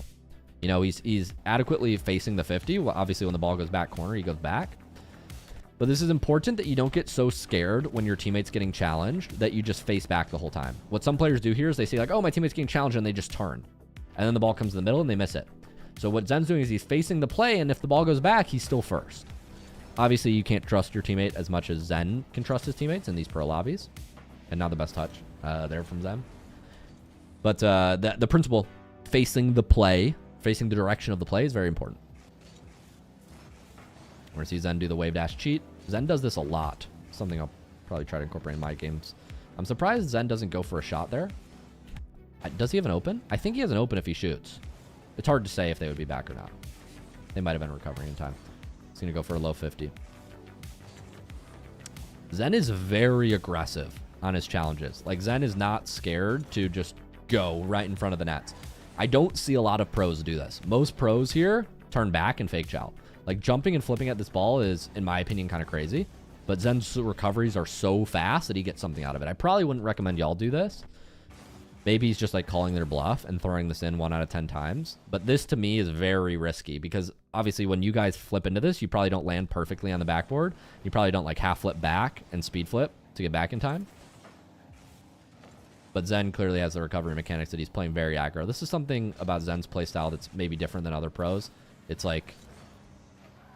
You know, he's adequately facing the 50. Well, obviously, when the ball goes back corner, he goes back. But this is important that you don't get so scared when your teammate's getting challenged that you just face back the whole time. What some players do here is they say like, oh, my teammate's getting challenged, and they just turn. And then the ball comes in the middle and they miss it. So what Zen's doing is he's facing the play, and if the ball goes back, he's still first. Obviously, you can't trust your teammate as much as Zen can trust his teammates in these pro lobbies. And not the best touch there from Zen. But the principle, facing the play, facing the direction of the play is very important. We're going to see Zen do the wave dash cheat. Zen does this a lot. Something I'll probably try to incorporate in my games. I'm surprised Zen doesn't go for a shot there. Does he have an open? I think he has an open if he shoots. It's hard to say if they would be back or not. They might have been recovering in time. He's going to go for a low 50. Zen is very aggressive on his challenges. Like, Zen is not scared to just go right in front of the nets. I don't see a lot of pros do this. Most pros here turn back and fake chow. Like, jumping and flipping at this ball is, in my opinion, kind of crazy. But Zen's recoveries are so fast that he gets something out of it. I probably wouldn't recommend y'all do this. Maybe he's just like calling their bluff and throwing this in 1 out of 10 times. But this to me is very risky because obviously when you guys flip into this, you probably don't land perfectly on the backboard. You probably don't like half flip back and speed flip to get back in time. But Zen clearly has the recovery mechanics that he's playing very aggro. This is something about Zen's playstyle that's maybe different than other pros. It's like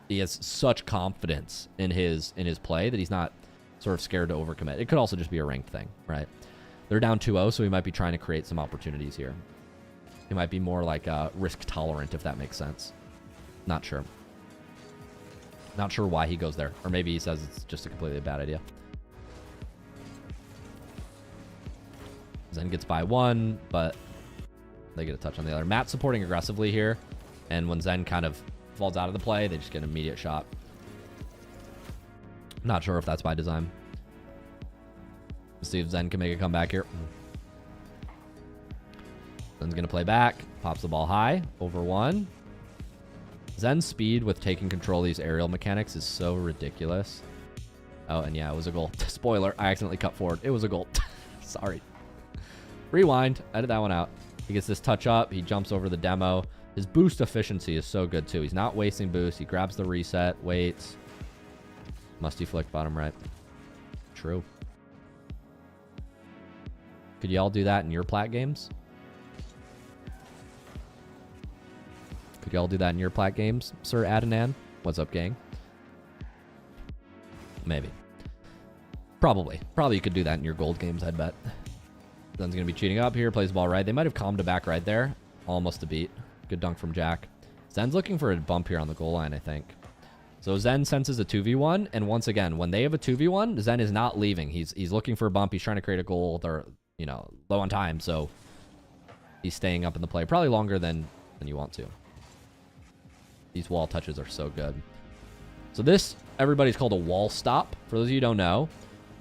he has such confidence in his play that he's not sort of scared to overcommit. It could also just be a ranked thing, right? They're down 2-0, so he might be trying to create some opportunities here. He might be more like risk tolerant, if that makes sense. Not sure. Not sure why he goes there. Or maybe he says it's just a completely bad idea. Zen gets by 1, but they get a touch on the other. Matt supporting aggressively here. And when Zen kind of falls out of the play, they just get an immediate shot. Not sure if that's by design. Let's see if Zen can make a comeback here. Zen's going to play back. Pops the ball high. Over 1. Zen's speed with taking control of these aerial mechanics is so ridiculous. Oh, and yeah, it was a goal. Spoiler, I accidentally cut forward. It was a goal. Sorry. Rewind. Edit that one out. He gets this touch up. He jumps over the demo. His boost efficiency is so good, too. He's not wasting boost. He grabs the reset, waits. Musty flick bottom right. True. Could y'all do that in your plat games? Could y'all do that in your plat games, Sir Adnan? What's up, gang? Maybe. Probably. Probably you could do that in your gold games, I'd bet. Zen's going to be cheating up here. Plays the ball right. They might have calmed it back right there. Almost a beat. Good dunk from Jack. Zen's looking for a bump here on the goal line, I think. So Zen senses a 2v1. And once again, when they have a 2v1, Zen is not leaving. He's looking for a bump. He's trying to create a goal. They're, you know, low on time. So he's staying up in the play. Probably longer than you want to. These wall touches are so good. So this, everybody's called a wall stop. For those of you who don't know,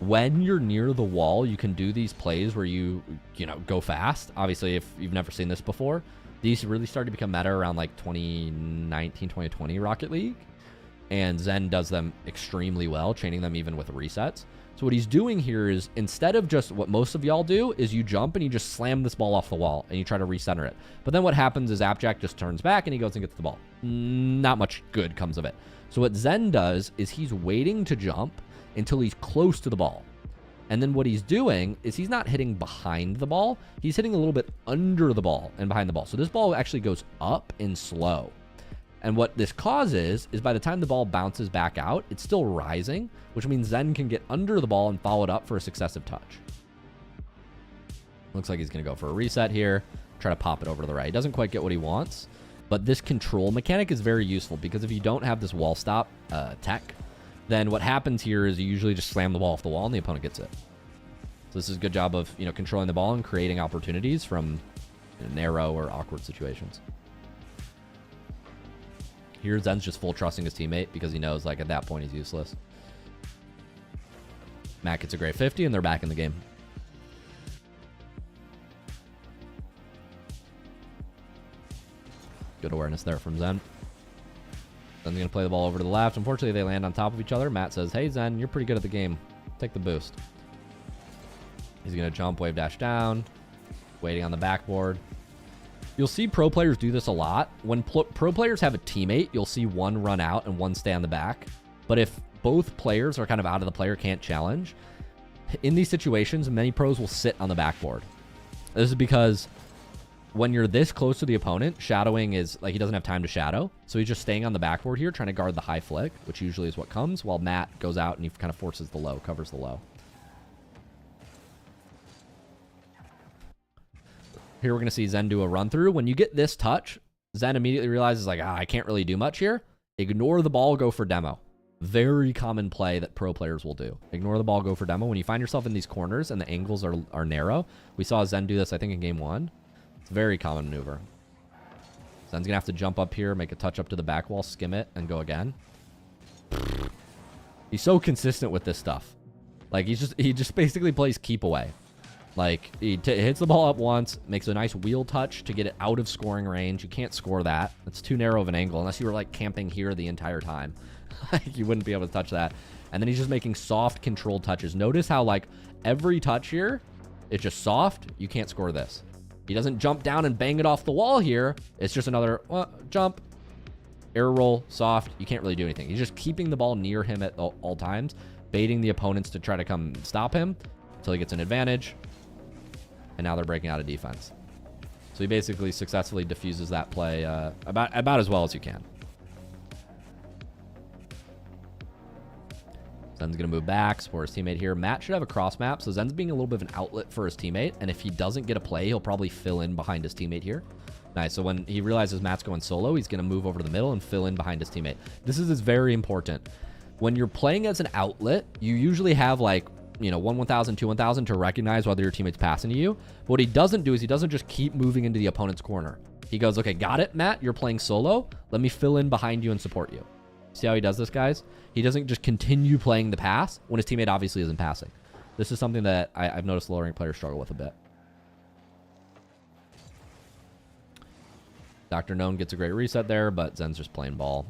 when you're near the wall, you can do these plays where you know, go fast. Obviously, if you've never seen this before, these really started to become meta around like 2019, 2020 Rocket League. And Zen does them extremely well, chaining them even with resets. So what he's doing here is, instead of just what most of y'all do, is you jump and you just slam this ball off the wall and you try to recenter it. But then what happens is Appjack just turns back and he goes and gets the ball. Not much good comes of it. So what Zen does is he's waiting to jump until he's close to the ball. And then what he's doing is he's not hitting behind the ball. He's hitting a little bit under the ball and behind the ball. So this ball actually goes up and slow. And what this causes is by the time the ball bounces back out, it's still rising, which means Zen can get under the ball and follow it up for a successive touch. Looks like he's going to go for a reset here, try to pop it over to the right. He doesn't quite get what he wants, but this control mechanic is very useful because if you don't have this wall stop tech, then what happens here is you usually just slam the ball off the wall and the opponent gets it. So this is a good job of, you know, controlling the ball and creating opportunities from, you know, narrow or awkward situations. Here, Zen's just full trusting his teammate because he knows, like, at that point he's useless. Matt gets a great 50 and they're back in the game. Good awareness there from Zen. Zen's going to play the ball over to the left. Unfortunately, they land on top of each other. Matt says, hey, Zen, you're pretty good at the game. Take the boost. He's going to jump, wave dash down. Waiting on the backboard. You'll see pro players do this a lot. When pro players have a teammate, you'll see one run out and one stay on the back. But if both players are kind of out of the play or can't challenge, in these situations, many pros will sit on the backboard. This is because when you're this close to the opponent, shadowing is like he doesn't have time to shadow. So he's just staying on the backboard here, trying to guard the high flick, which usually is what comes, while Matt goes out and he kind of forces the low, covers the low. Here we're going to see Zen do a run through. When you get this touch, Zen immediately realizes, like, I can't really do much here. Ignore the ball, go for demo. Very common play that pro players will do. Ignore the ball, go for demo. When you find yourself in these corners and the angles are narrow, we saw Zen do this, I think, in game 1. It's a very common maneuver. Zen's going to have to jump up here, make a touch up to the back wall, skim it, and go again. He's so consistent with this stuff. Like, he just basically plays keep away. Like, he hits the ball up once, makes a nice wheel touch to get it out of scoring range. You can't score that. It's too narrow of an angle unless you were, like, camping here the entire time. You wouldn't be able to touch that. And then he's just making soft, controlled touches. Notice how, like, every touch here, it's just soft. You can't score this. He doesn't jump down and bang it off the wall here. It's just another jump, air roll, soft. You can't really do anything. He's just keeping the ball near him at all times, baiting the opponents to try to come stop him until he gets an advantage. And now they're breaking out of defense. So he basically successfully diffuses that play about as well as you can. Zen's going to move back, support his teammate here. Matt should have a cross map, so Zen's being a little bit of an outlet for his teammate. And if he doesn't get a play, he'll probably fill in behind his teammate here. Nice. So when he realizes Matt's going solo, he's going to move over to the middle and fill in behind his teammate. This is very important. When you're playing as an outlet, you usually have, like, you know, 1-1000, 2-1000 to recognize whether your teammate's passing to you. But what he doesn't do is he doesn't just keep moving into the opponent's corner. He goes, okay, got it, Matt. You're playing solo. Let me fill in behind you and support you. See how he does this, guys? He doesn't just continue playing the pass when his teammate obviously isn't passing. This is something that I've noticed low rank players struggle with a bit. Dr. Known gets a great reset there, but Zen's just playing ball.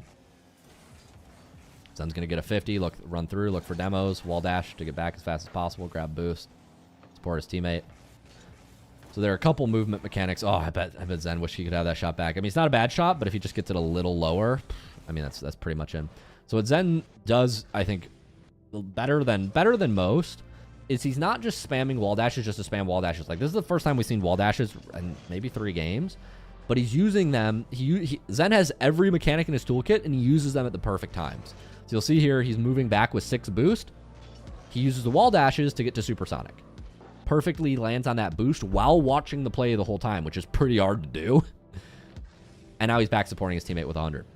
Zen's going to get a 50, run through, look for demos, wall dash to get back as fast as possible, grab boost, support his teammate. So there are a couple movement mechanics. Oh, I bet Zen wish he could have that shot back. I mean, it's not a bad shot, but if he just gets it a little lower, I mean, that's pretty much in. So what Zen does, I think, better than most, is he's not just spamming wall dashes just to spam wall dashes. Like, this is the first time we've seen wall dashes in maybe 3 games, but he's using them. Zen has every mechanic in his toolkit, and he uses them at the perfect times. So you'll see here, he's moving back with 6 boost. He uses the wall dashes to get to supersonic. Perfectly lands on that boost while watching the play the whole time, which is pretty hard to do. And now he's back supporting his teammate with 100.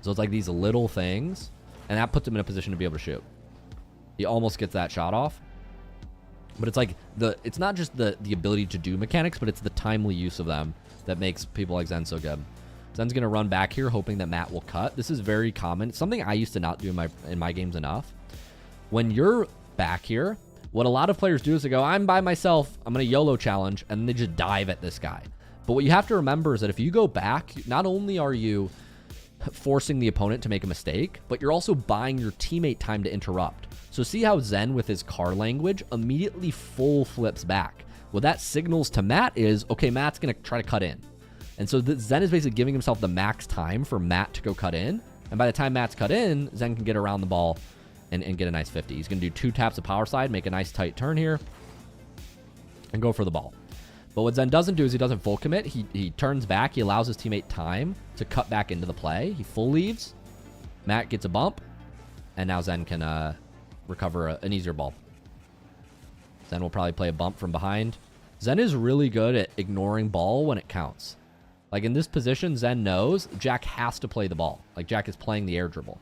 So it's like these little things, and that puts him in a position to be able to shoot. He almost gets that shot off. But it's like it's not just the ability to do mechanics, but it's the timely use of them that makes people like Zen so good. Zen's going to run back here, hoping that Matt will cut. This is very common. It's something I used to not do in my games enough. When you're back here, what a lot of players do is they go, I'm by myself, I'm going to YOLO challenge, and they just dive at this guy. But what you have to remember is that if you go back, not only are you forcing the opponent to make a mistake, but you're also buying your teammate time to interrupt. So see how Zen, with his car language, immediately full flips back. What that signals to Matt is, okay, Matt's going to try to cut in. And so Zen is basically giving himself the max time for Matt to go cut in. And by the time Matt's cut in, Zen can get around the ball and get a nice 50. He's going to do 2 taps of power slide, make a nice tight turn here, and go for the ball. But what Zen doesn't do is he doesn't full commit. He turns back. He allows his teammate time to cut back into the play. He full leaves. Matt gets a bump. And now Zen can recover an easier ball. Zen will probably play a bump from behind. Zen is really good at ignoring ball when it counts. Like in this position, Zen knows Jack has to play the ball. Like Jack is playing the air dribble.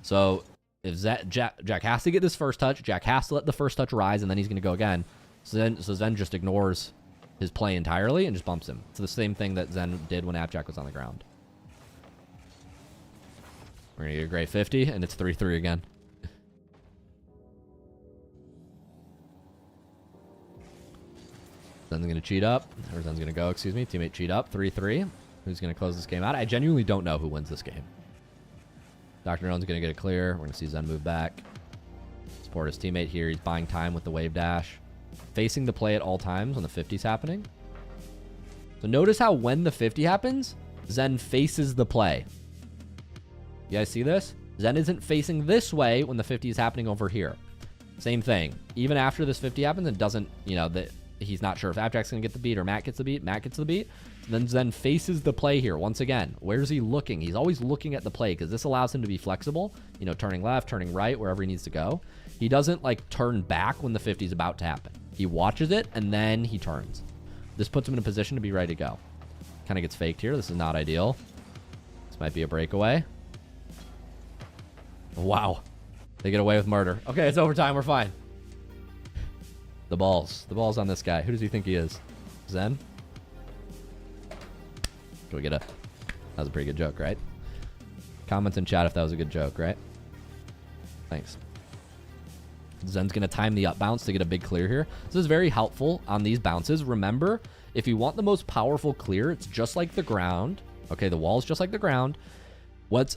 So if Jack has to get this first touch, Jack has to let the first touch rise, and then he's going to go again. So Zen just ignores his play entirely and just bumps him. It's the same thing that Zen did when Jack was on the ground. We're going to get a great 50, and it's 3-3 again. Zen's going to cheat up. Or Zen's going to go, excuse me. Teammate cheat up. 3-3. Who's going to close this game out? I genuinely don't know who wins this game. Dr. None's going to get it clear. We're going to see Zen move back. Support his teammate here. He's buying time with the wave dash. Facing the play at all times when the 50's happening. So notice how when the 50 happens, Zen faces the play. You guys see this? Zen isn't facing this way when the 50 is happening over here. Same thing. Even after this 50 happens, it doesn't, he's not sure if Abjack's going to get the beat or Matt gets the beat. Matt gets the beat. Then Zen faces the play here. Once again, where's he looking? He's always looking at the play because this allows him to be flexible, turning left, turning right, wherever he needs to go. He doesn't turn back when the 50 is about to happen. He watches it and then he turns. This puts him in a position to be ready to go. Kind of gets faked here. This is not ideal. This might be a breakaway. Wow. They get away with murder. Okay, it's overtime. We're fine. The ball's on this guy. Who does he think he is? Zen? Can we get that was a pretty good joke, right? Comments in chat if that was a good joke, right? Thanks. Zen's going to time the up bounce to get a big clear here. This is very helpful on these bounces. Remember, if you want the most powerful clear, it's just like the ground. Okay, the wall's just like the ground.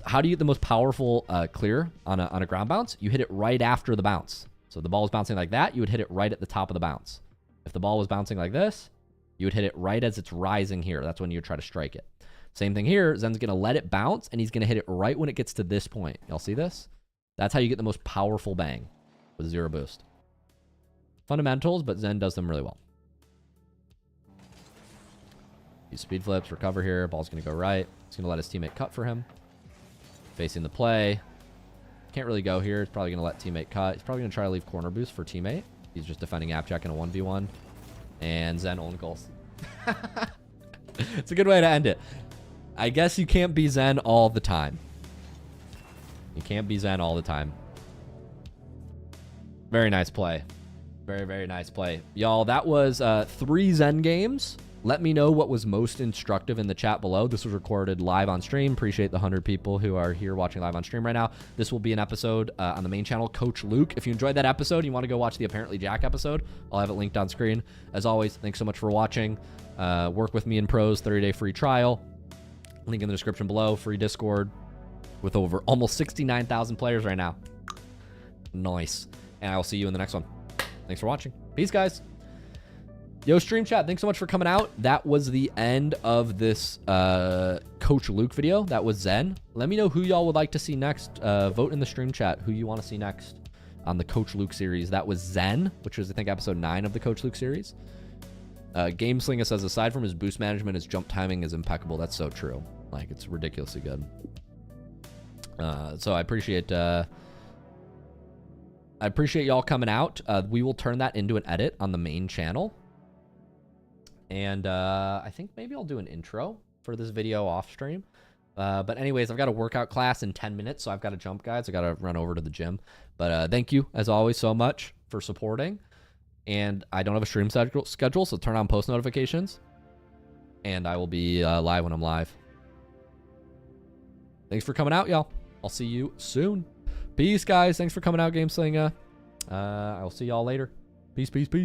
How do you get the most powerful clear on a ground bounce? You hit it right after the bounce. So if the ball was bouncing like that, you would hit it right at the top of the bounce. If the ball was bouncing like this, you would hit it right as it's rising here. That's when you try to strike it. Same thing here. Zen's going to let it bounce, and he's going to hit it right when it gets to this point. Y'all see this? That's how you get the most powerful bang with 0 boost. Fundamentals, but Zen does them really well. Use speed flips, recover here. Ball's going to go right. He's going to let his teammate cut for him. Facing the play. Can't really go here. He's probably going to let teammate cut. He's probably going to try to leave corner boost for teammate. He's just defending Appjack in a 1v1. And Zen own goals. It's a good way to end it. I guess you can't be Zen all the time. You can't be Zen all the time. Very nice play. Very, very nice play. Y'all, that was 3 Zen games. Let me know what was most instructive in the chat below. This was recorded live on stream. Appreciate the 100 people who are here watching live on stream right now. This will be an episode on the main channel, Coach Luke. If you enjoyed that episode and you want to go watch the Apparently Jack episode, I'll have it linked on screen. As always, thanks so much for watching. Work with me in pros, 30-day free trial. Link in the description below. Free Discord with over almost 69,000 players right now. Nice. And I will see you in the next one. Thanks for watching. Peace, guys. Yo, stream chat, thanks so much for coming out. That was the end of this Coach Luke video. That was Zen. Let me know who y'all would like to see next. Vote in the stream chat who you want to see next on the Coach Luke series. That was Zen, which was, I think, episode 9 of the Coach Luke series. Game Slinger says, aside from his boost management, his jump timing is impeccable. That's so true. Like, it's ridiculously good. So I appreciate y'all coming out. We will turn that into an edit on the main channel. And I think maybe I'll do an intro for this video off stream. But anyways, I've got a workout class in 10 minutes, so I've got to jump, guys. I got to run over to the gym. But thank you, as always, so much for supporting. And I don't have a stream schedule, so turn on post notifications. And I will be live when I'm live. Thanks for coming out, y'all. I'll see you soon. Peace, guys. Thanks for coming out, Game Slinger. I'll see y'all later. Peace, peace, peace.